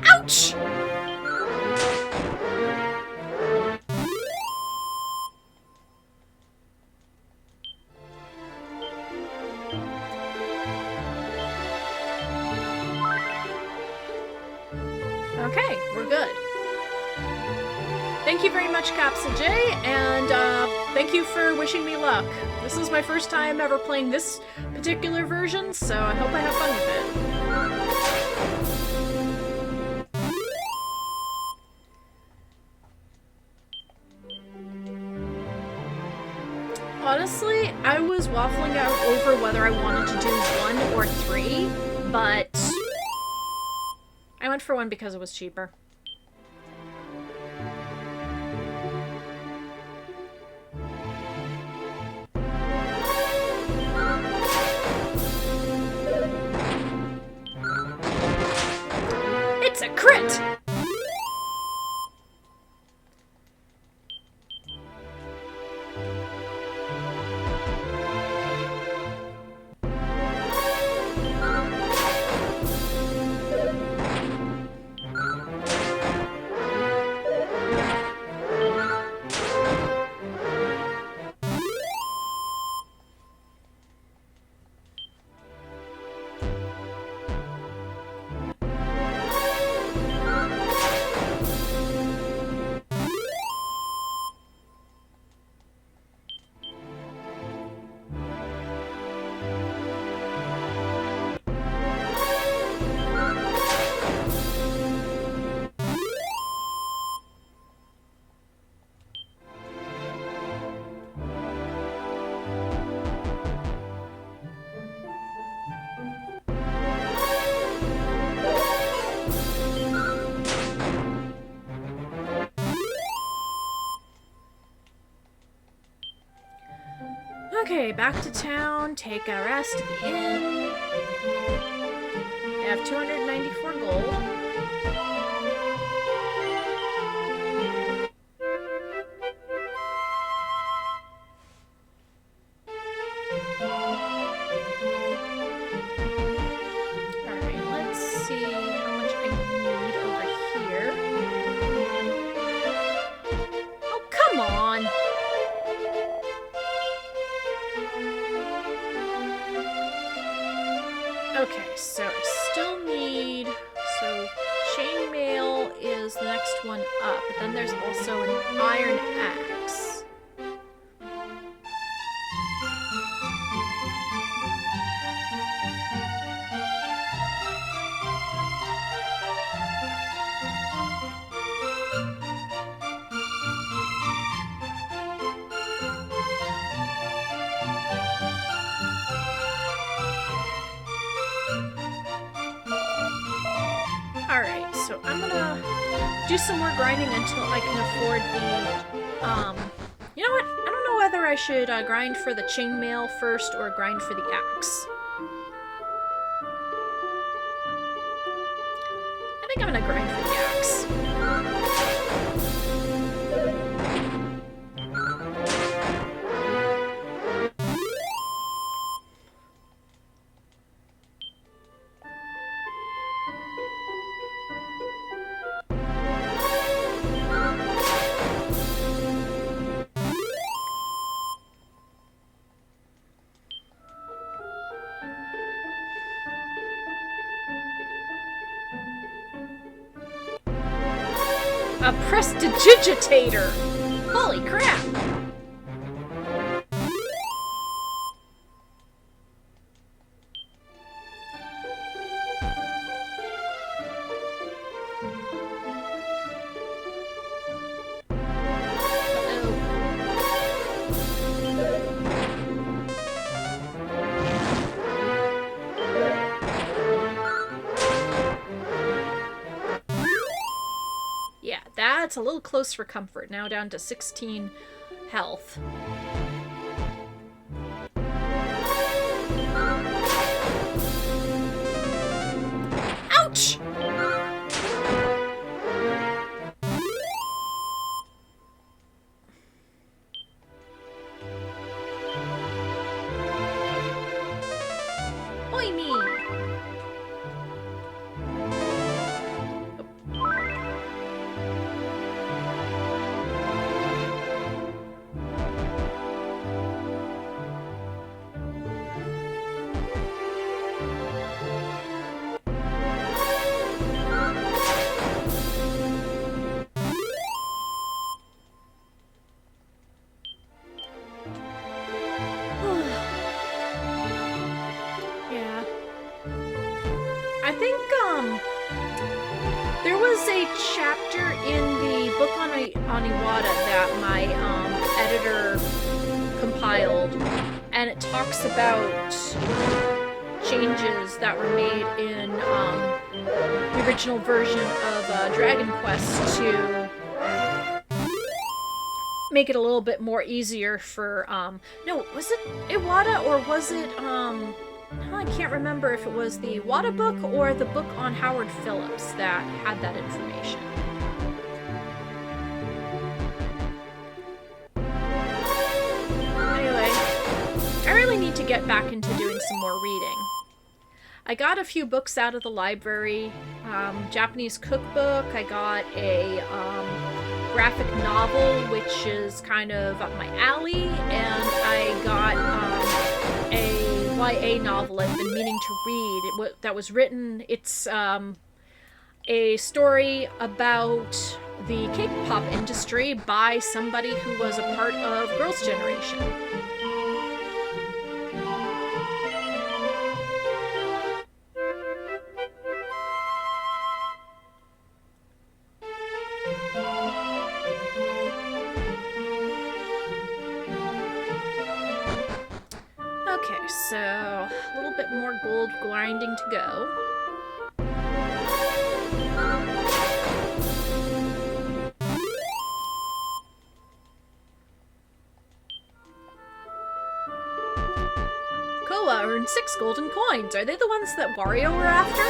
Ouch! Okay, we're good. Thank you very much, Capsj, and thank you for wishing me luck. This is my first time ever playing this particular version, so I hope I have fun with it. Honestly, I was waffling out over whether I wanted to do 1 or 3, but I went for 1 because it was cheaper. It's a crit! Okay, back to town, take a rest at the inn. I have 294 gold. Alright, let's see how much I need over here. Oh, come on! Okay, so I still need... So, chainmail is the next one up, but then there's also an iron axe. Alright, so I'm gonna do some more grinding until I can afford the, You know what? I don't know whether I should grind for the chainmail first or grind for the axe. I think I'm gonna grind for the axe. A prestidigitator! Holy crap! Yeah, that's a little close for comfort. Now down to 16 health. Ouch! Oi me! Yeah. I think, there was a chapter in the book on Iwata that my, editor compiled, and it talks about changes that were made in, the original version of, Dragon Quest to make it a little bit more easier for, no, was it Iwata or was it, I can't remember if it was the Iwata book or the book on Howard Phillips that had that information. Anyway, I really need to get back into doing some more reading. I got a few books out of the library. Japanese cookbook, I got a, graphic novel, which is kind of up my alley, and I got, a YA novel I've been meaning to read. That was written, it's, a story about the K-pop industry by somebody who was a part of Girls' Generation. Okay, so a little bit more gold grinding to go. Koa earned 6 golden coins. Are they the ones that Wario were after?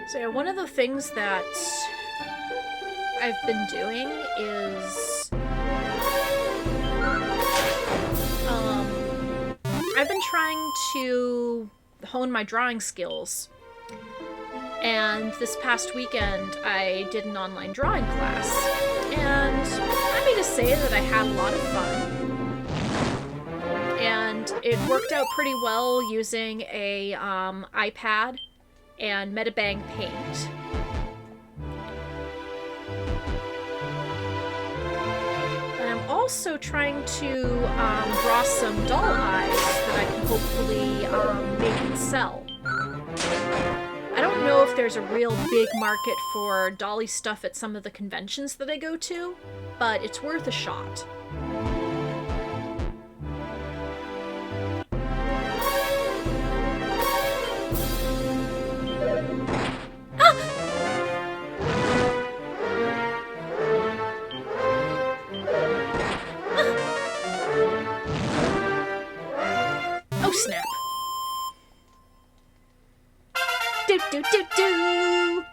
So yeah, one of the things that I've been doing is I've been trying to hone my drawing skills. And this past weekend, I did an online drawing class. And I'm happy to say that I had a lot of fun. And it worked out pretty well using a iPad and Metabang Paint. And I'm also trying to draw some doll eyes that I can hopefully make and sell. I don't know if there's a real big market for dolly stuff at some of the conventions that I go to, but it's worth a shot. Snap. Do do do do.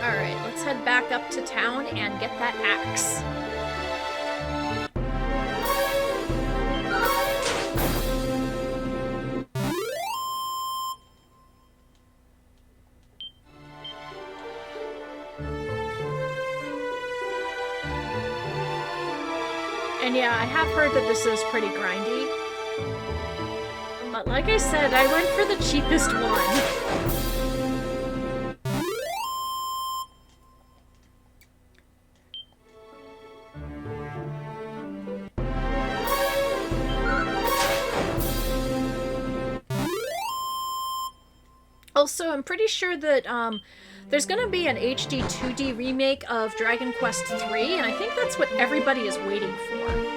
All right, let's head back up to town and get that axe. And yeah, I have heard that this is pretty grindy. But like I said, I went for the cheapest one. Also, I'm pretty sure that there's gonna be an HD 2D remake of Dragon Quest III, and I think that's what everybody is waiting for.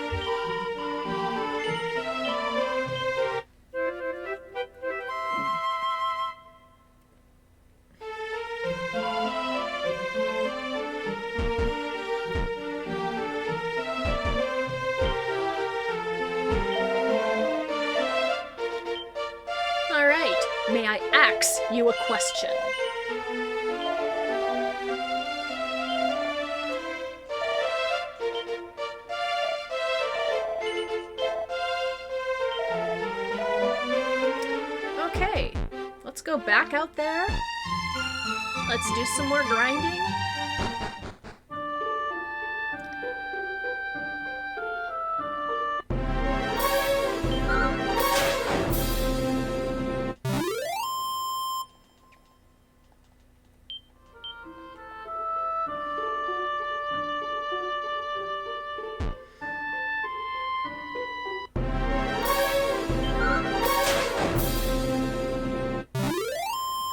Alright, may I ask you a question? Okay, let's go back out there. Let's do some more grinding.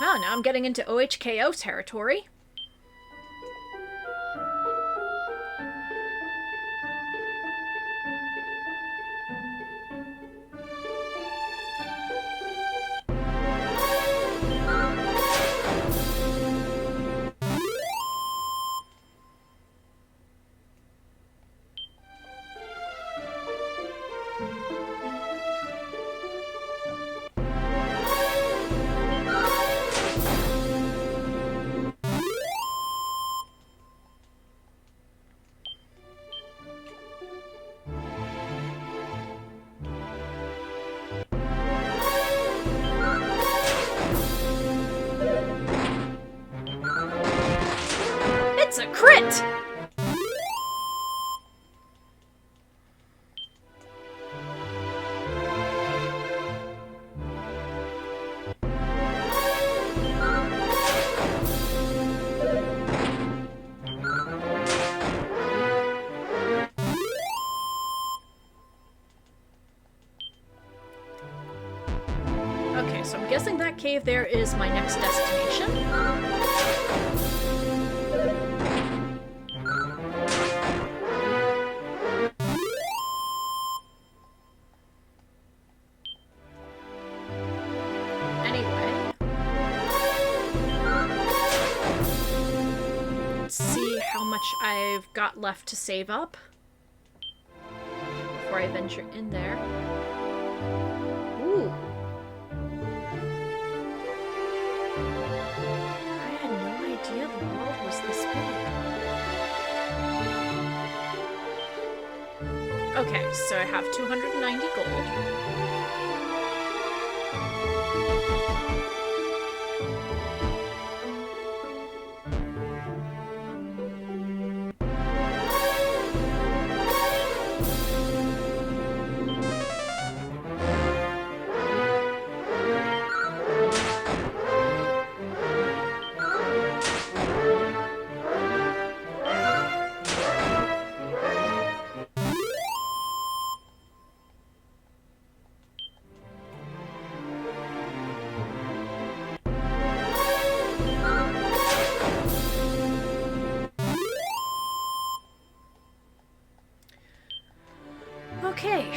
Oh, now I'm getting into OHKO territory. It's a crit! that cave there is my next destination. Anyway. Let's see how much I've got left to save up before I venture in there. Ooh. I had no idea the world was this big. Okay, so I have 290 gold. Okay,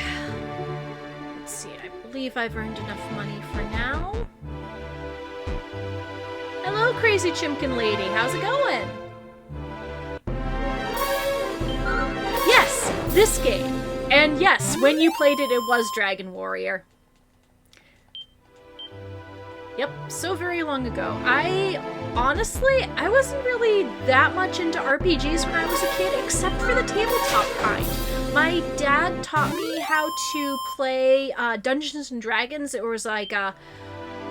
let's see, I believe I've earned enough money for now. Hello, Crazy Chimkin Lady, how's it going? Yes, this game. And yes, when you played it, it was Dragon Warrior. Yep, so very long ago. Honestly, I wasn't really that much into RPGs when I was a kid, except for the tabletop kind. My dad taught me how to play Dungeons and Dragons. It was like a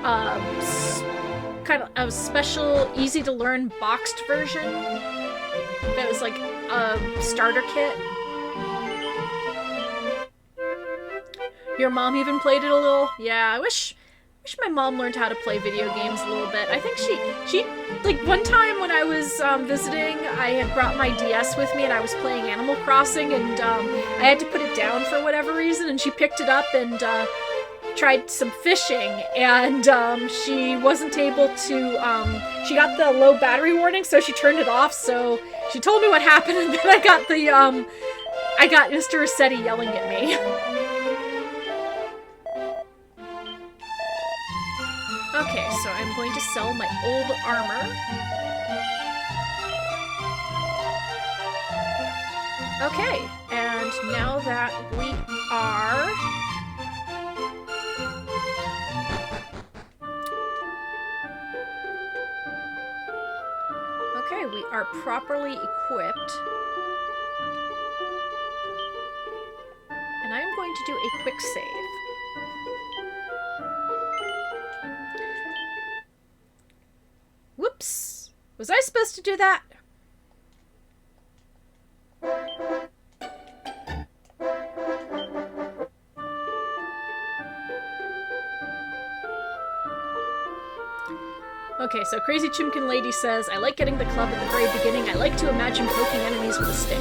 kind of a special, easy-to-learn boxed version. That was like a starter kit. Your mom even played it a little? Yeah, I wish my mom learned how to play video games a little bit. I think she like, one time when I was visiting, I had brought my DS with me and I was playing Animal Crossing, and I had to put it down for whatever reason, and she picked it up and tried some fishing, and she wasn't able to, she got the low battery warning, so she turned it off, so she told me what happened, and then I got Mr. Rossetti yelling at me. Okay, so I'm going to sell my old armor. Okay, and now that we are... Okay, we are properly equipped. And I am going to do a quick save. Whoops! Was I supposed to do that? Okay, so Crazy Chimkin Lady says, I like getting the club at the very beginning. I like to imagine poking enemies with a stick.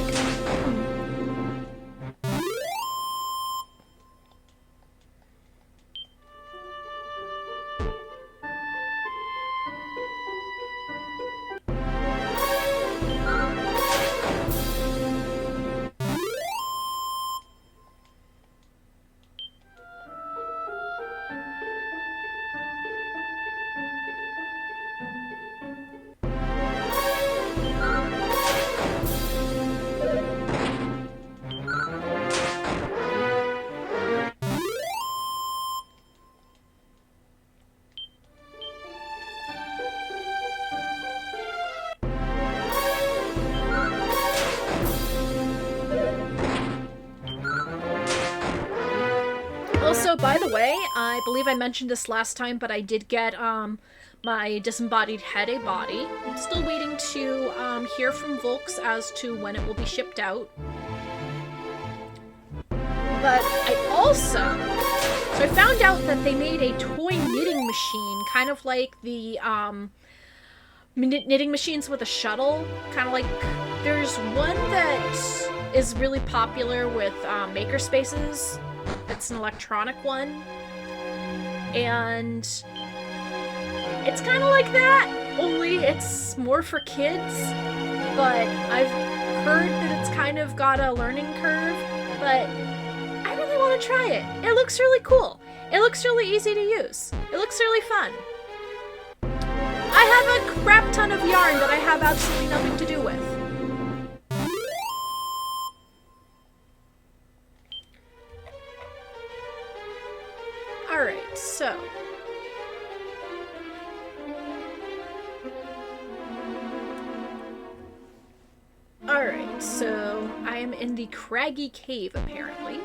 Also, by the way, I believe I mentioned this last time, but I did get my disembodied head a body. I'm still waiting to hear from Volks as to when it will be shipped out. But I also... So I found out that they made a toy knitting machine, kind of like the knitting machines with a shuttle. Kind of like... There's one that is really popular with makerspaces. It's an electronic one. And It's kind of like that, only it's more for kids, but I've heard that it's kind of got a learning curve, but I really want to try it. It looks really cool. It looks really easy to use. It looks really fun. I have a crap ton of yarn that I have absolutely nothing to do with. Alright, so... Alright, so I am in the craggy cave, apparently.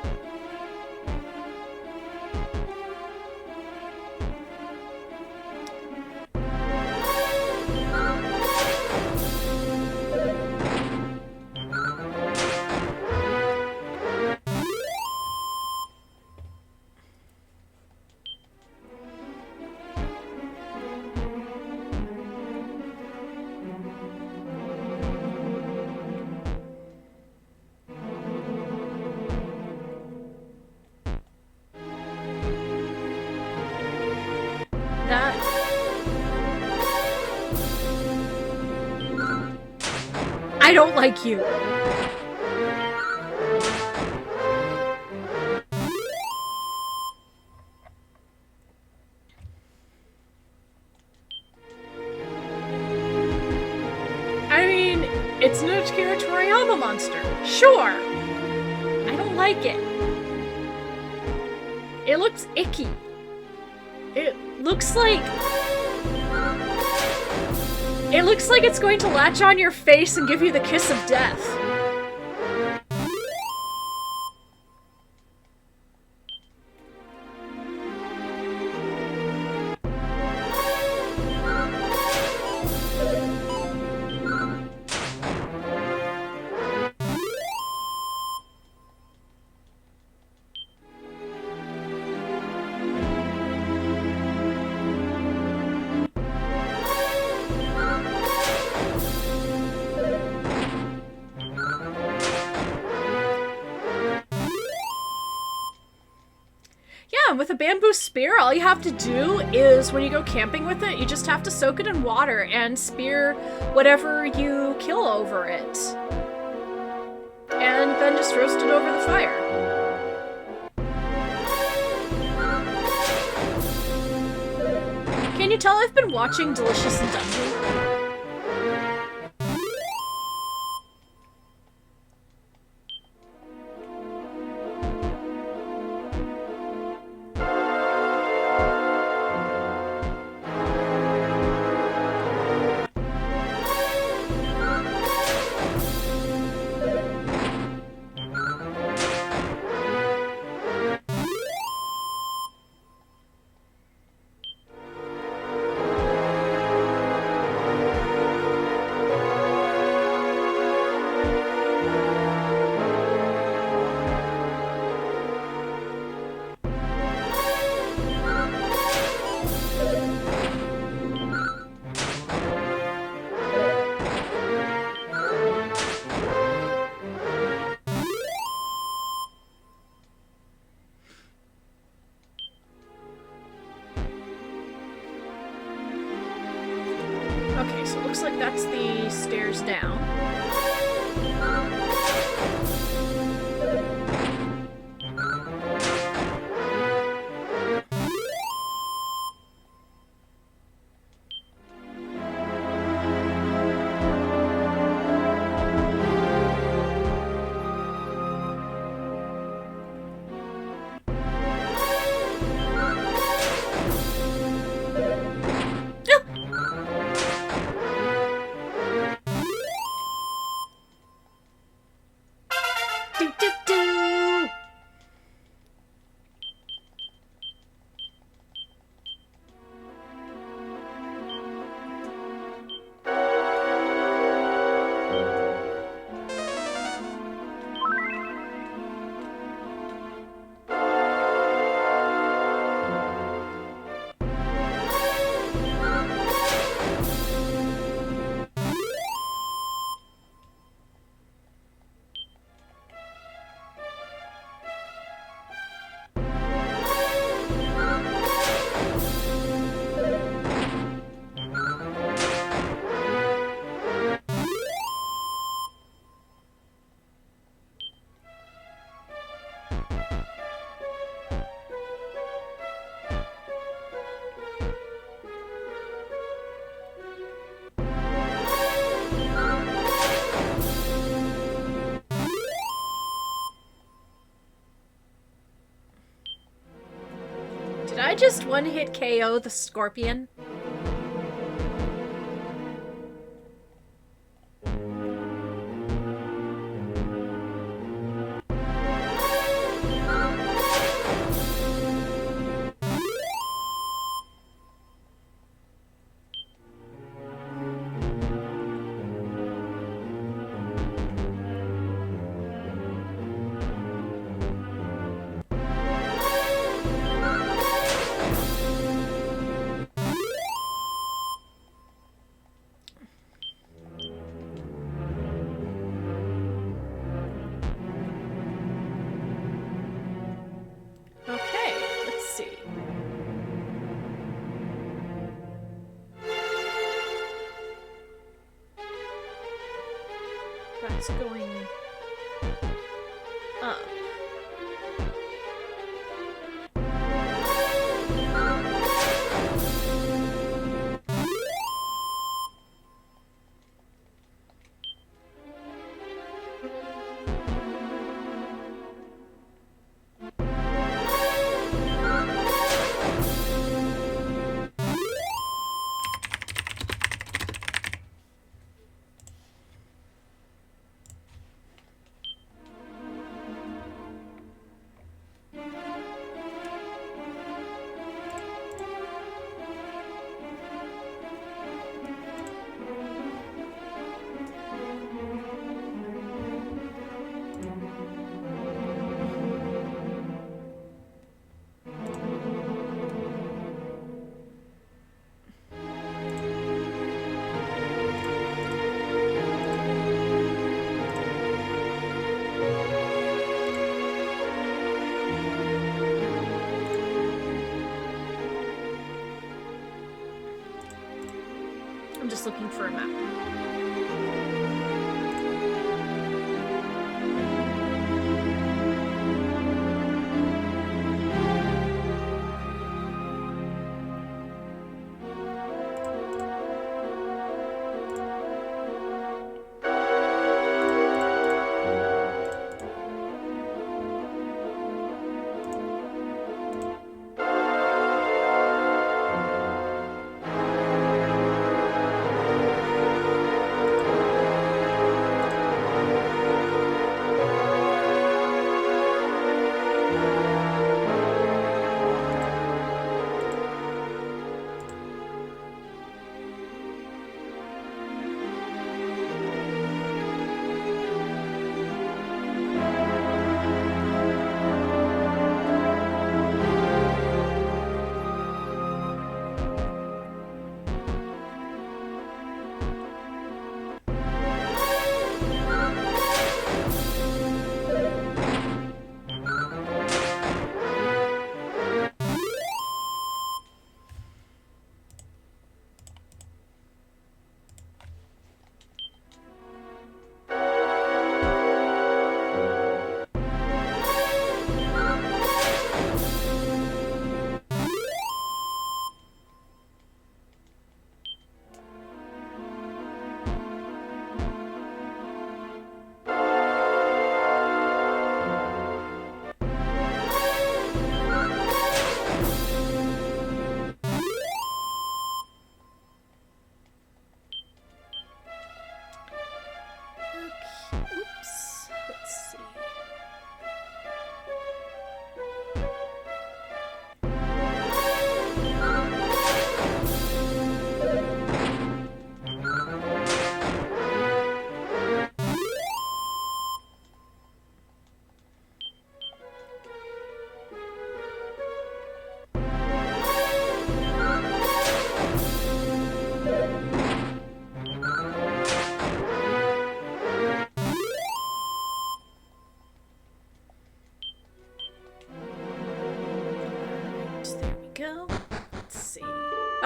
I don't like you. I mean, it's an Akira Toriyama monster. Sure. I don't like it. It looks icky. It looks like it's going to latch on your face and give you the kiss of death. With a bamboo spear, all you have to do is, when you go camping with it, you just have to soak it in water and spear whatever you kill over it. And then just roast it over the fire. Can you tell I've been watching Delicious and Dungeon? Okay, so it looks like that's the stairs down. I just one-hit KO the scorpion? That's going up. I'm just looking for a map.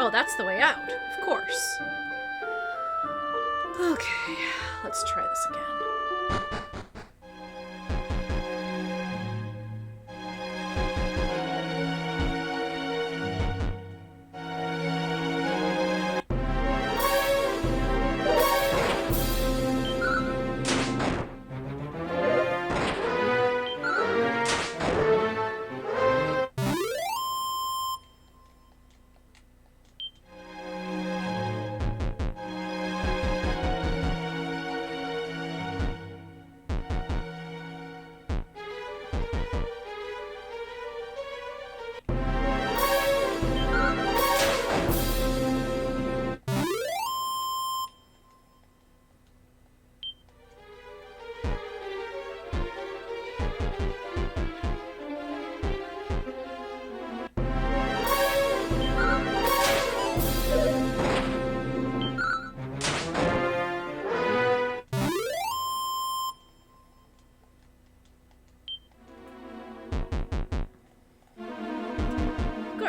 Oh, that's the way out, of course. Okay, let's try this again.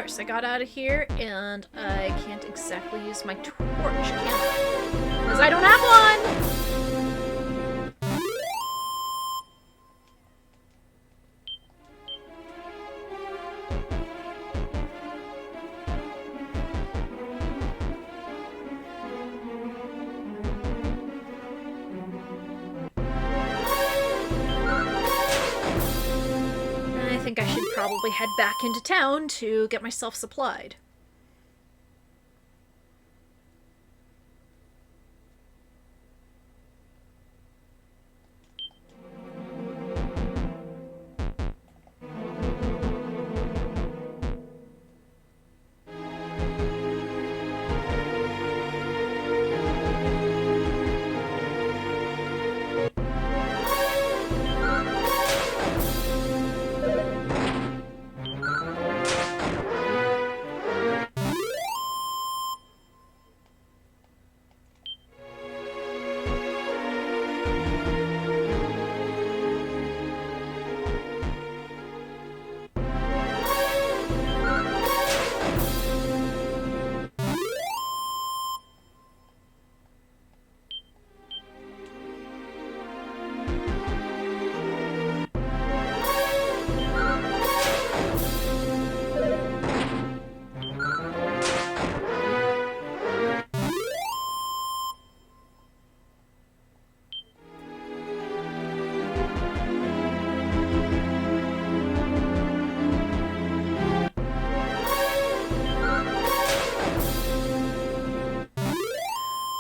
course, I got out of here, and I can't exactly use my torch, can I? Because I don't have one! I think I should probably head back into town to get myself supplied.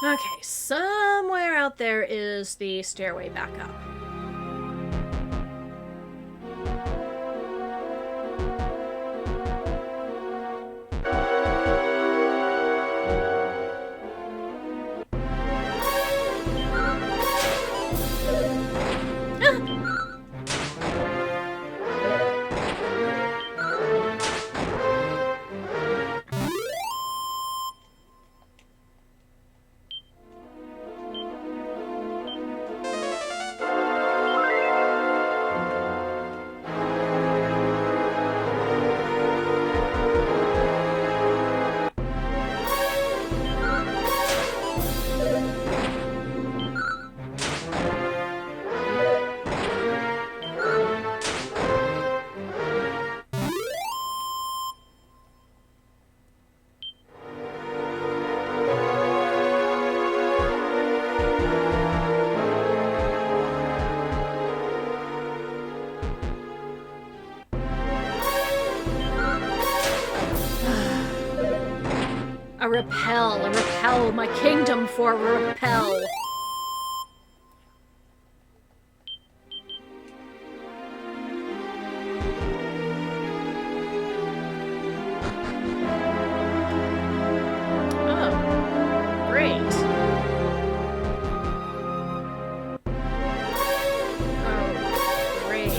Okay, somewhere out there is the stairway back up. A repel, my kingdom for a repel. Oh, great. Oh, great.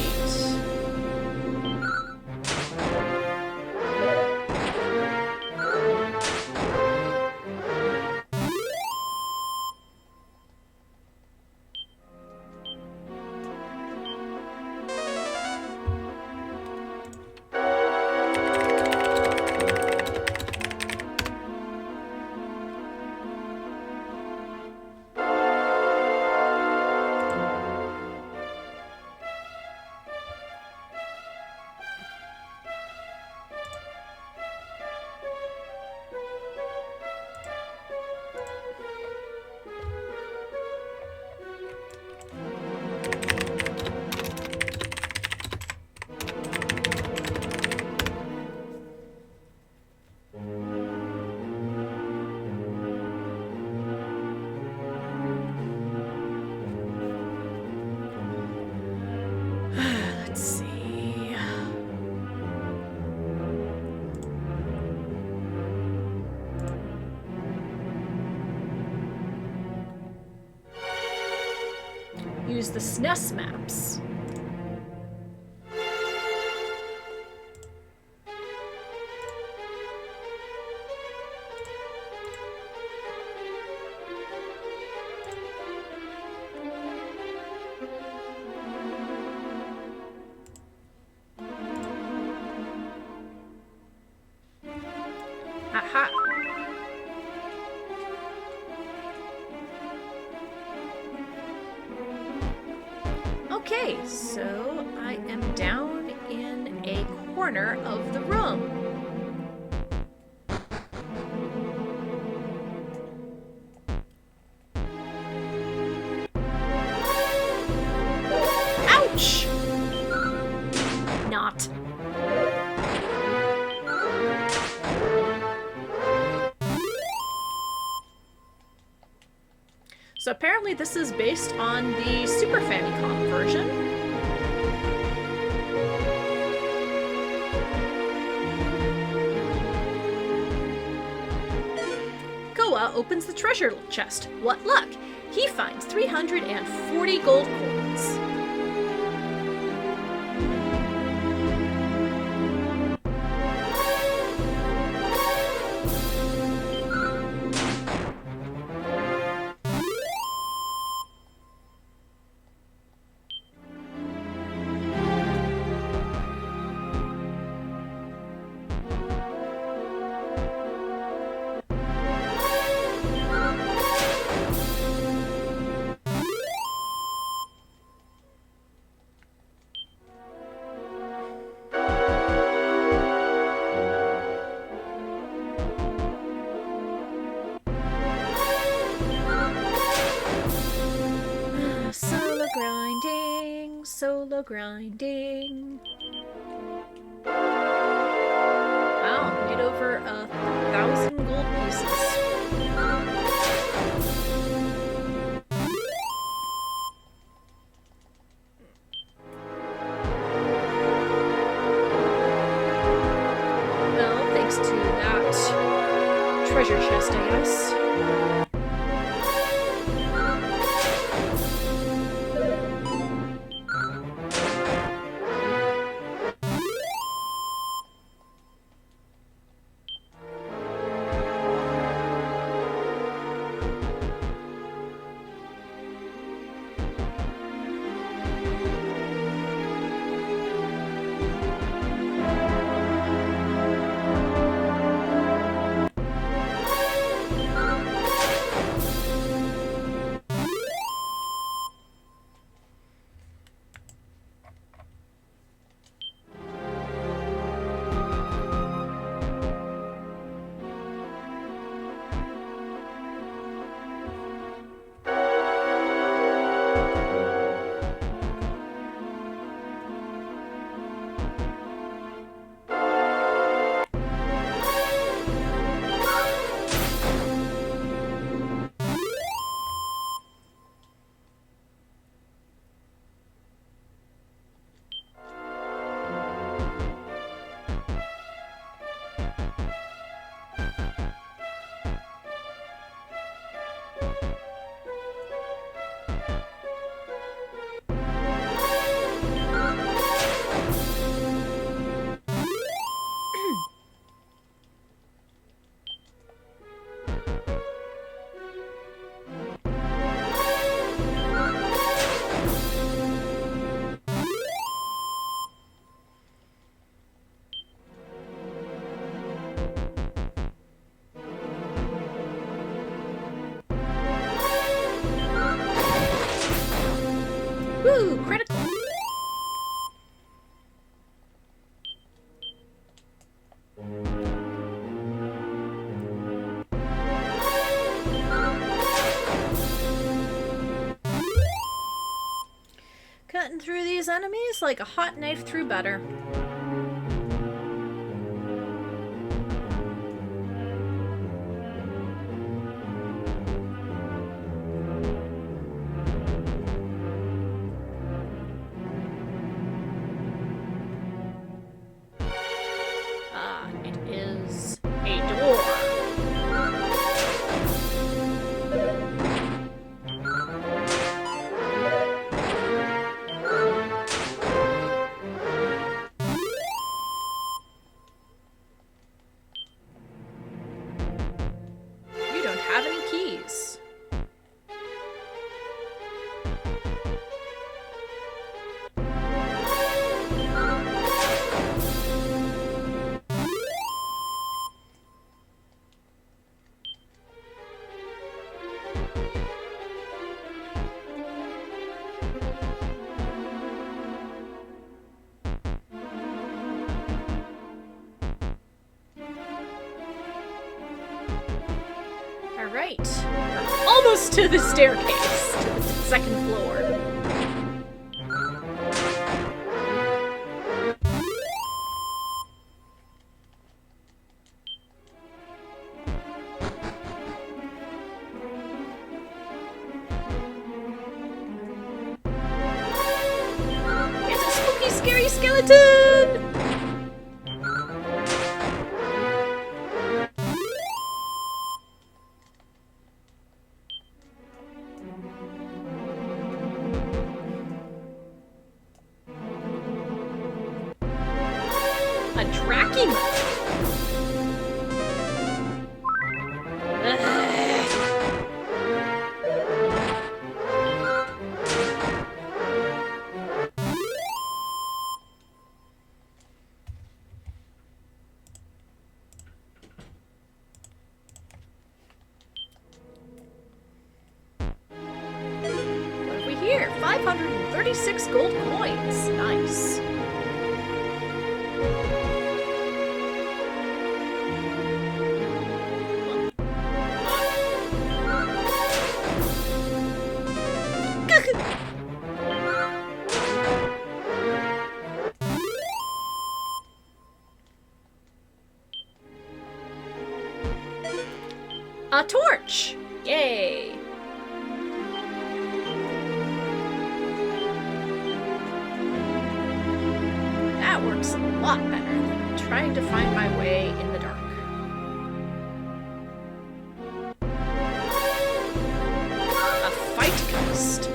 Let's see. Use the SNES maps. Okay, so I am down in a corner of the room. Ouch! Not. So apparently this is based on the Super Famicom version. Koa opens the treasure chest. What luck! He finds 340 gold coins. Solo grinding. Wow, made over 1,000 gold pieces. Well, thanks to that treasure chest, I guess. Woo! Critical! Cutting through these enemies like a hot knife through butter. It is a door. almost to the staircase, to the second floor. It's a spooky, scary skeleton! A tracking. What have we here? 536 gold coins. Nice. A torch! Yay! That works a lot better than trying to find my way in the dark. A fight ghost.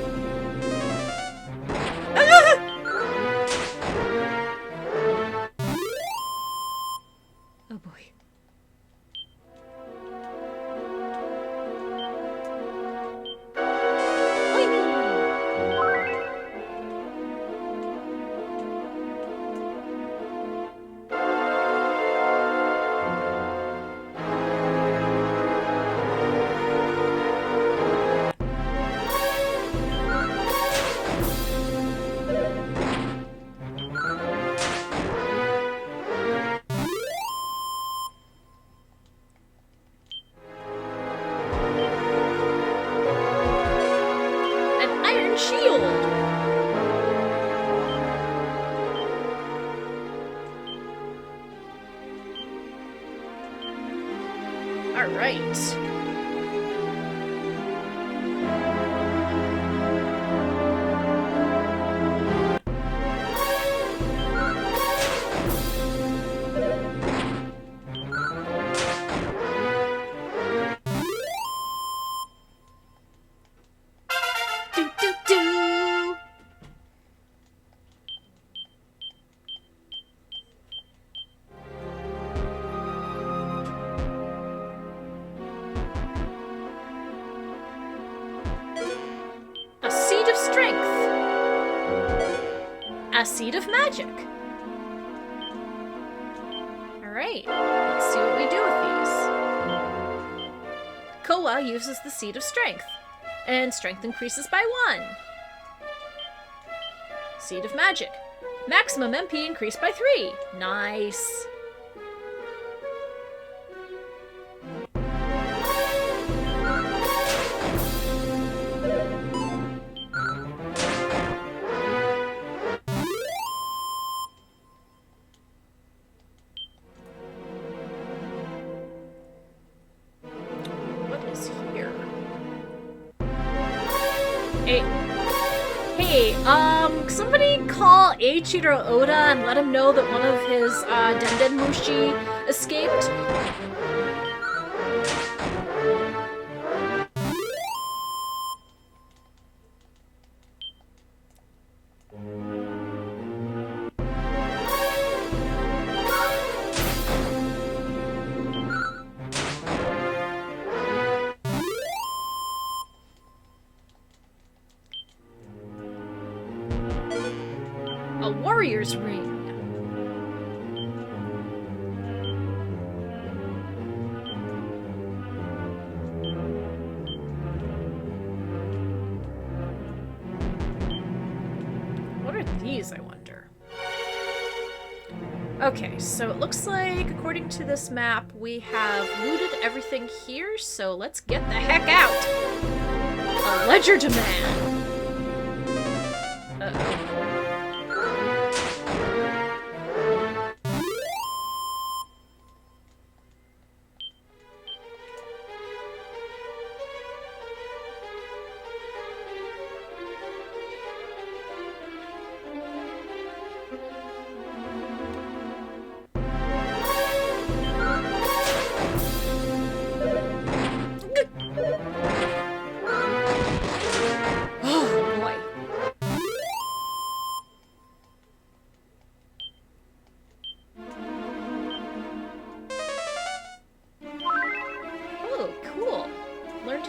Oh boy. Shield! Alright. A seed of magic. Alright, let's see what we do with these. Koa uses the seed of strength, and strength increases by 1. Seed of magic. Maximum MP increased by 3. Nice. Hey, somebody call Eiichiro Oda and let him know that one of his Denden Mushi escaped. A warrior's ring. What are these, I wonder? Okay, so it looks like, according to this map, we have looted everything here, so let's get the heck out! A ledger demand! Uh-oh.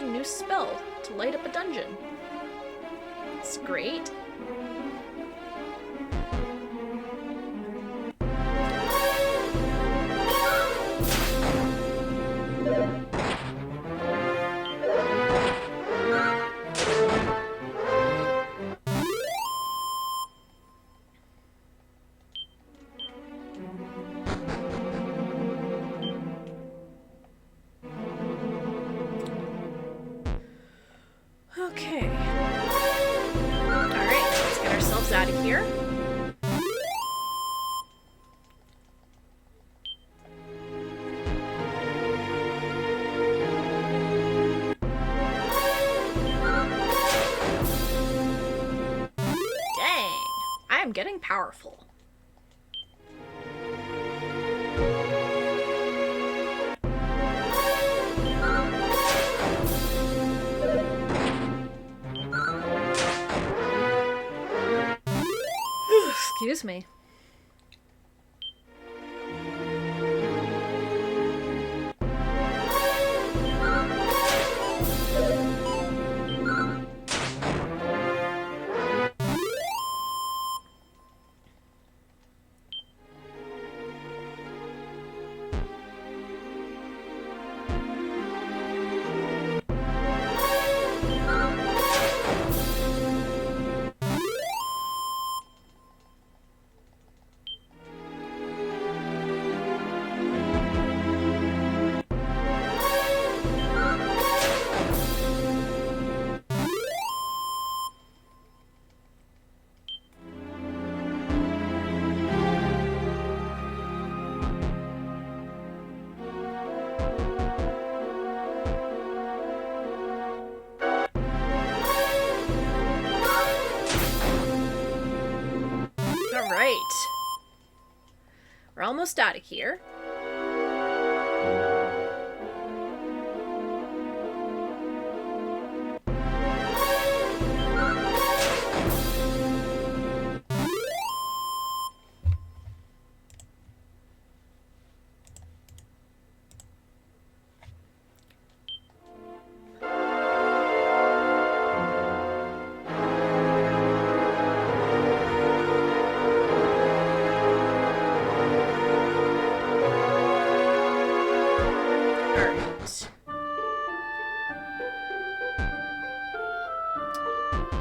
A new spell to light up a dungeon. It's great. Okay. Alright, let's get ourselves out of here. Dang, I am getting powerful. Excuse me. Alright. We're almost out of here.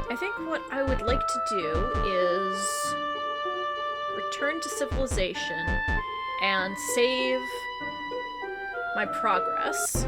I think what I would like to do is return to civilization and save my progress.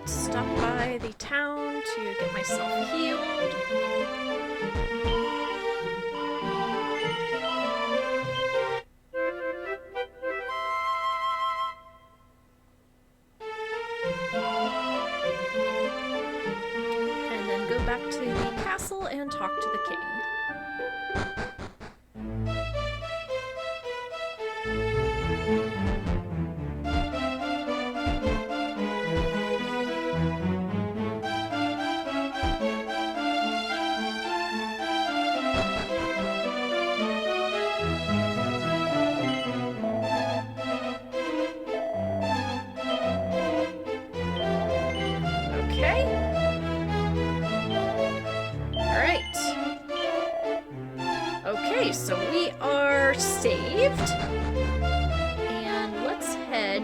Stop by the town to get myself healed. back to the castle and talk to the king. So we are saved, and let's head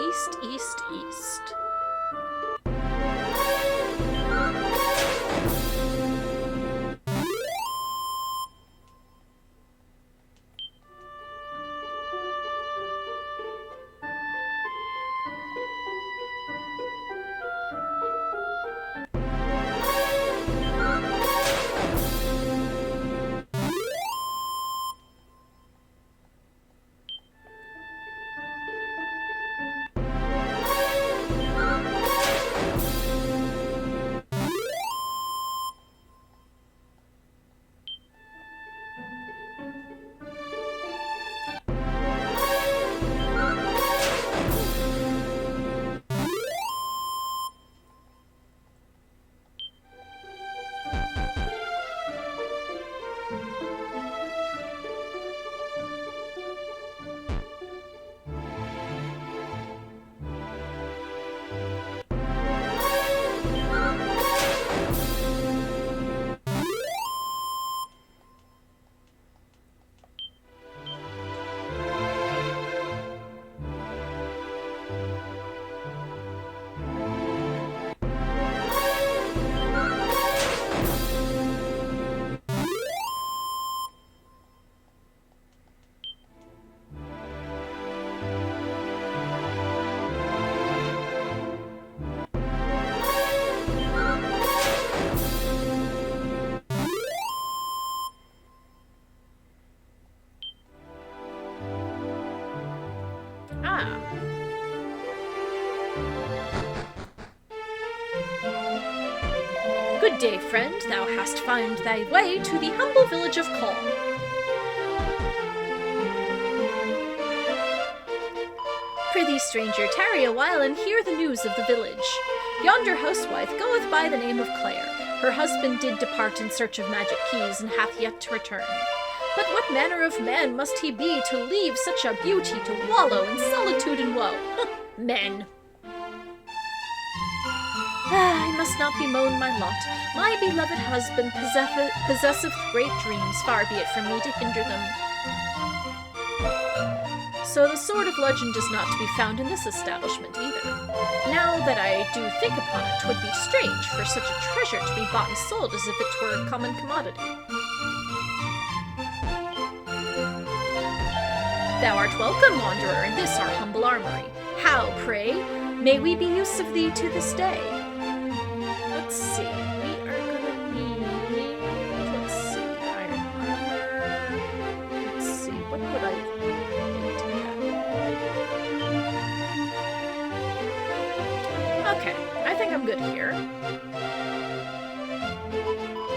east, east, east. Good day, friend. Thou hast found thy way to the humble village of Call. Prithee, stranger, tarry a while and hear the news of the village. Yonder housewife goeth by the name of Clare. Her husband did depart in search of magic keys, and hath yet to return. But what manner of man must he be to leave such a beauty to wallow in solitude and woe? Men! I must not bemoan my lot. My beloved husband possesseth great dreams, far be it from me to hinder them. So the Sword of Legend is not to be found in this establishment either. Now that I do think upon it, 'twould be strange for such a treasure to be bought and sold as if it were a common commodity. Thou art welcome, wanderer, in this our humble armory. How, pray, may we be use of thee to this day? Let's see, we are gonna need, let's see, iron armor, let's see, what would I need to have? Okay, I think I'm good here.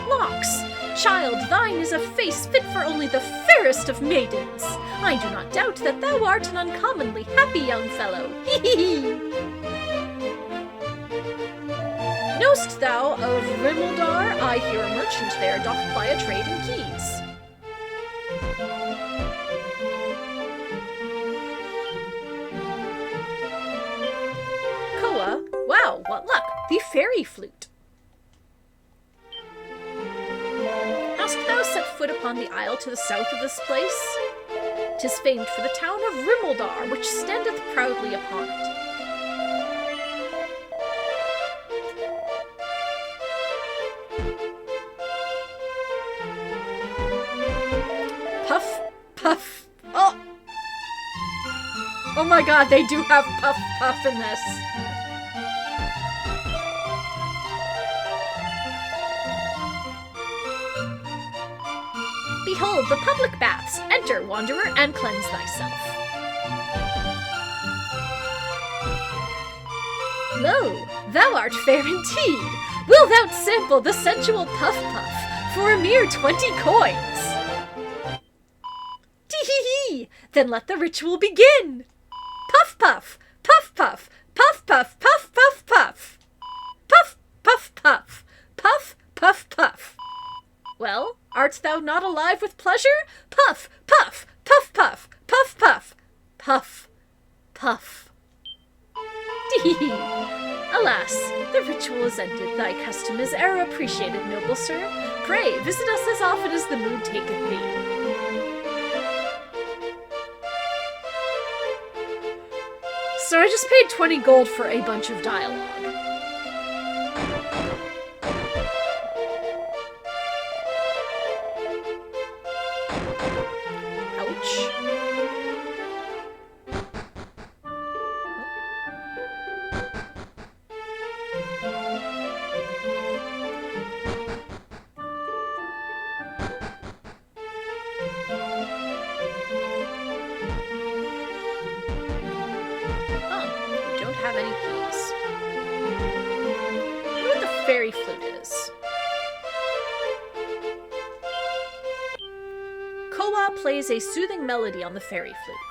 Locks! Child, thine is a face fit for only the fairest of maidens. I do not doubt that thou art an uncommonly happy young fellow. Hee hee hee! Know'st thou of Rimmeldar? I hear a merchant there doth ply a trade in keys. Koa? Wow, what luck! The fairy flute! Hast thou set foot upon the isle to the south of this place? 'Tis famed for the town of Rimmeldar, which standeth proudly upon it. Puff, puff, oh! Oh my god, they do have puff, puff in this. behold the public baths. Enter, wanderer, and cleanse thyself. Lo, thou art fair indeed. Wilt thou sample the sensual puff-puff for a mere 20 coins? Tee-hee-hee! Then let the ritual begin! Puff-puff! Puff-puff! Puff-puff! Puff-puff-puff! Puff-puff-puff! Puff-puff-puff! Well, art thou not alive with pleasure? Puff! Puff! Puff-puff! Puff-puff! Puff-puff! Tee-hee-hee! Alas, the ritual is ended. Thy custom is e'er appreciated, noble sir. Pray, visit us as often as the mood taketh thee. So I just paid 20 gold for a bunch of dialogue. Ouch. Have any keys. I wonder what the fairy flute is. Koa plays a soothing melody on the fairy flute.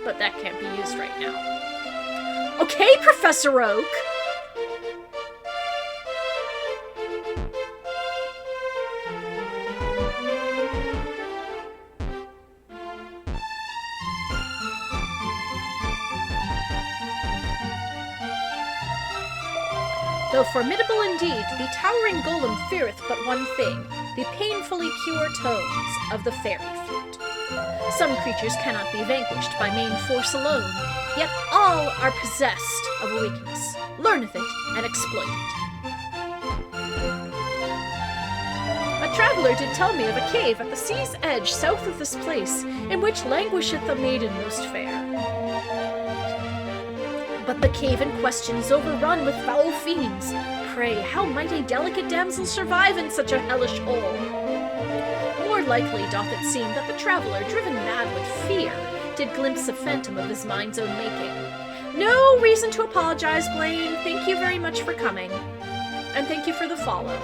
But that can't be used right now. Okay, Professor Oak! Though formidable indeed, the towering golem feareth but one thing, the painfully pure tones of the fairy flute. Some creatures cannot be vanquished by main force alone, yet all are possessed of a weakness. Learn of it and exploit it. A traveller did tell me of a cave at the sea's edge south of this place, in which languisheth a maiden most fair. But the cave in question is overrun with foul fiends. Pray, how might a delicate damsel survive in such a hellish hole? More likely doth it seem that the traveller, driven mad with fear, did glimpse a phantom of his mind's own making. No reason to apologize, Blaine. Thank you very much for coming. And thank you for the follow.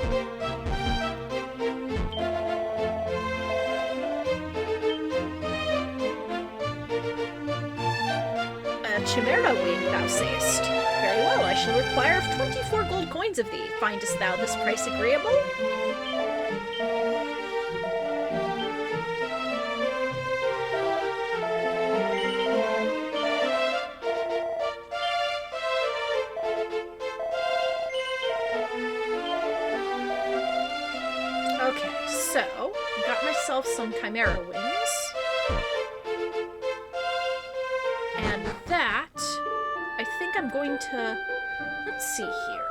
Chimera wing, thou sayest. Very well, I shall require 24 gold coins of thee. Findest thou this price agreeable? Okay, so, I got myself some chimera wings. And that, I think I'm going to, let's see here.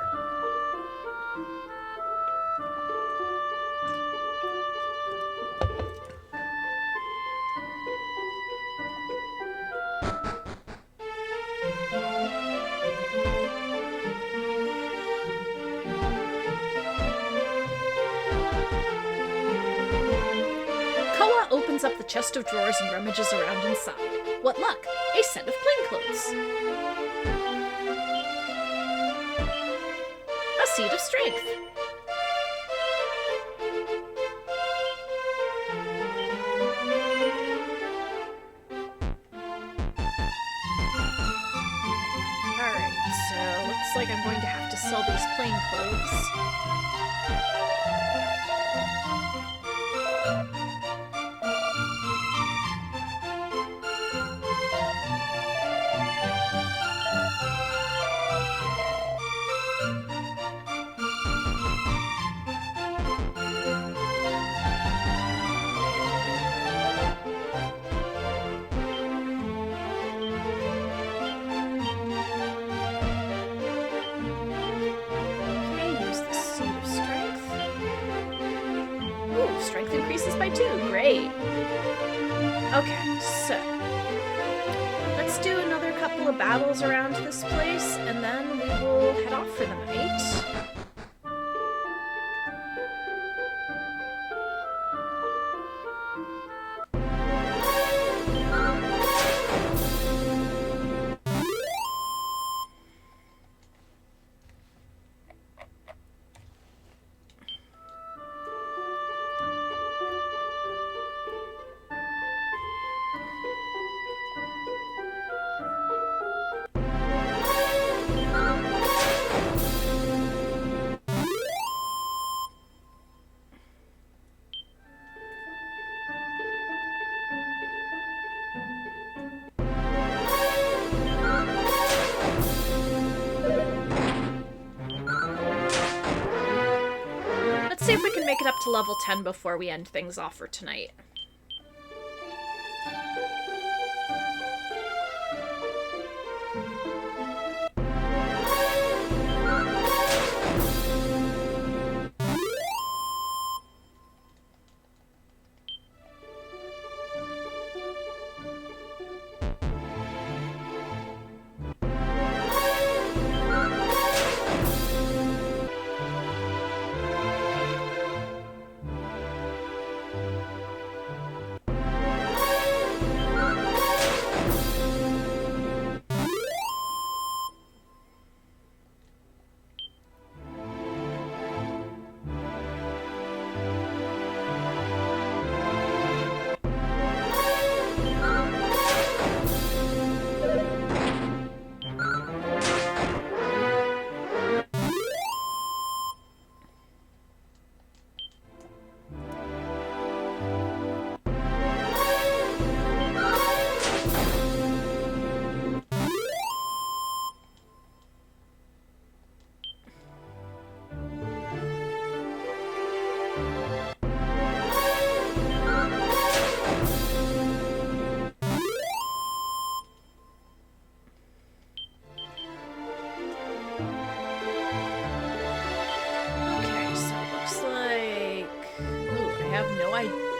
Koa opens up the chest of drawers and rummages around inside. What luck! A set of plainclothes. A seed of strength. Alright, so looks like I'm going to have to sell these plainclothes. Strength increases by 2. Great. Okay, so let's couple of battles around this place, and then we will head off for the night. Let's see if we can make it up to level 10 before we end things off for tonight.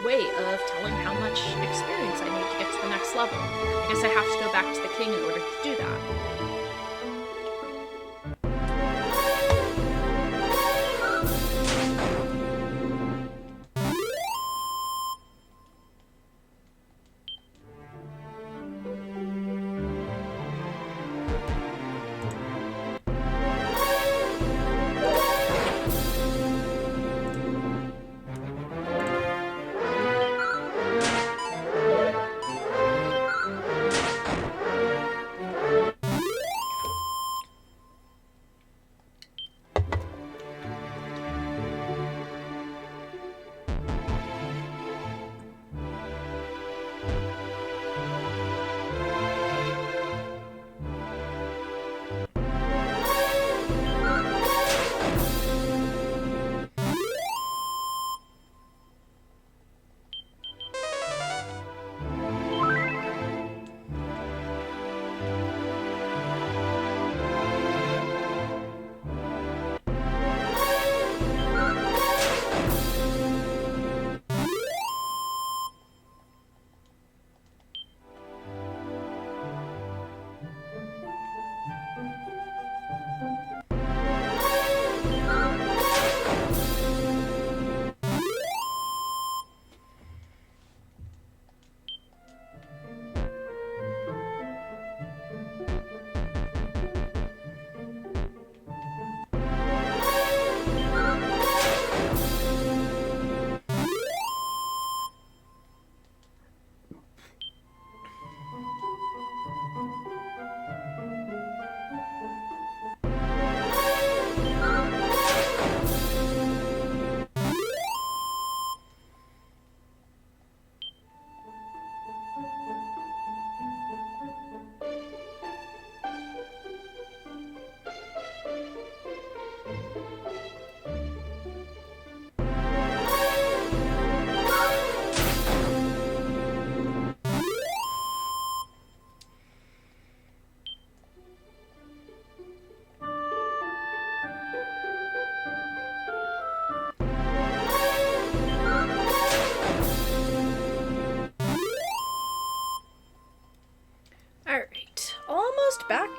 Way of telling how much experience I need to get to the next level. I guess I have to go back to the king in order to do that.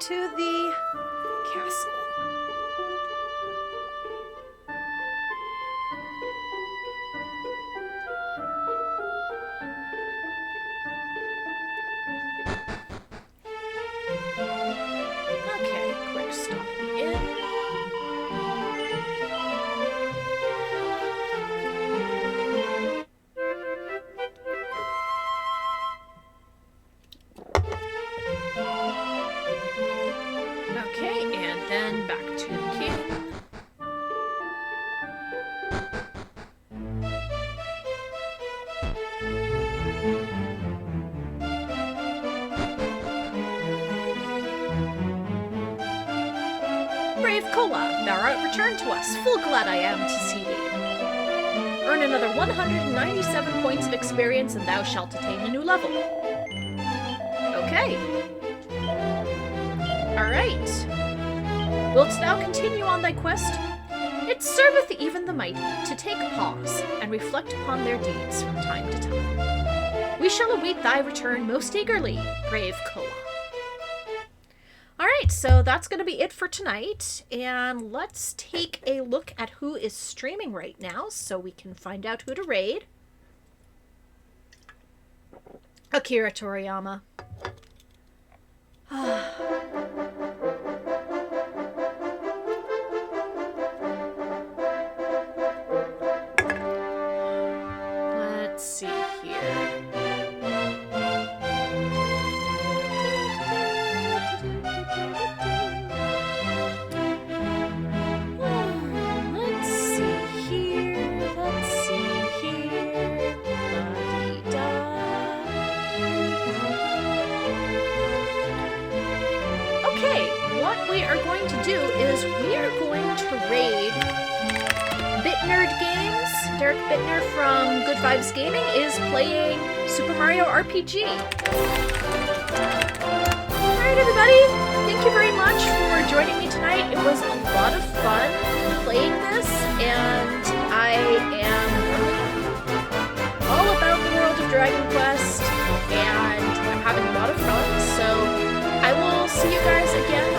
to the castle. Okay, quick stop at the inn. Okay, and then back to the king. Brave Kola, thou art returned to us. Full glad I am to see thee. Earn another 197 points of experience and thou shalt attain a new level. Okay. Alright. Wilt thou continue on thy quest? It serveth even the mighty to take pause and reflect upon their deeds from time to time. We shall await thy return most eagerly, brave Koa. Alright, so that's going to be it for tonight, and let's take a look at who is streaming right now so we can find out who to raid. Akira Toriyama. Let's see here. Let's see here. La-dee-da. Okay, what we are going to do is we are going to raid BitNerd Games. Derek Bittner from Good Vibes Gaming is playing Super Mario RPG. Alright everybody, thank you very much for joining me tonight. It was a lot of fun playing this, and I am all about the world of Dragon Quest, and I'm having a lot of fun, so I will see you guys again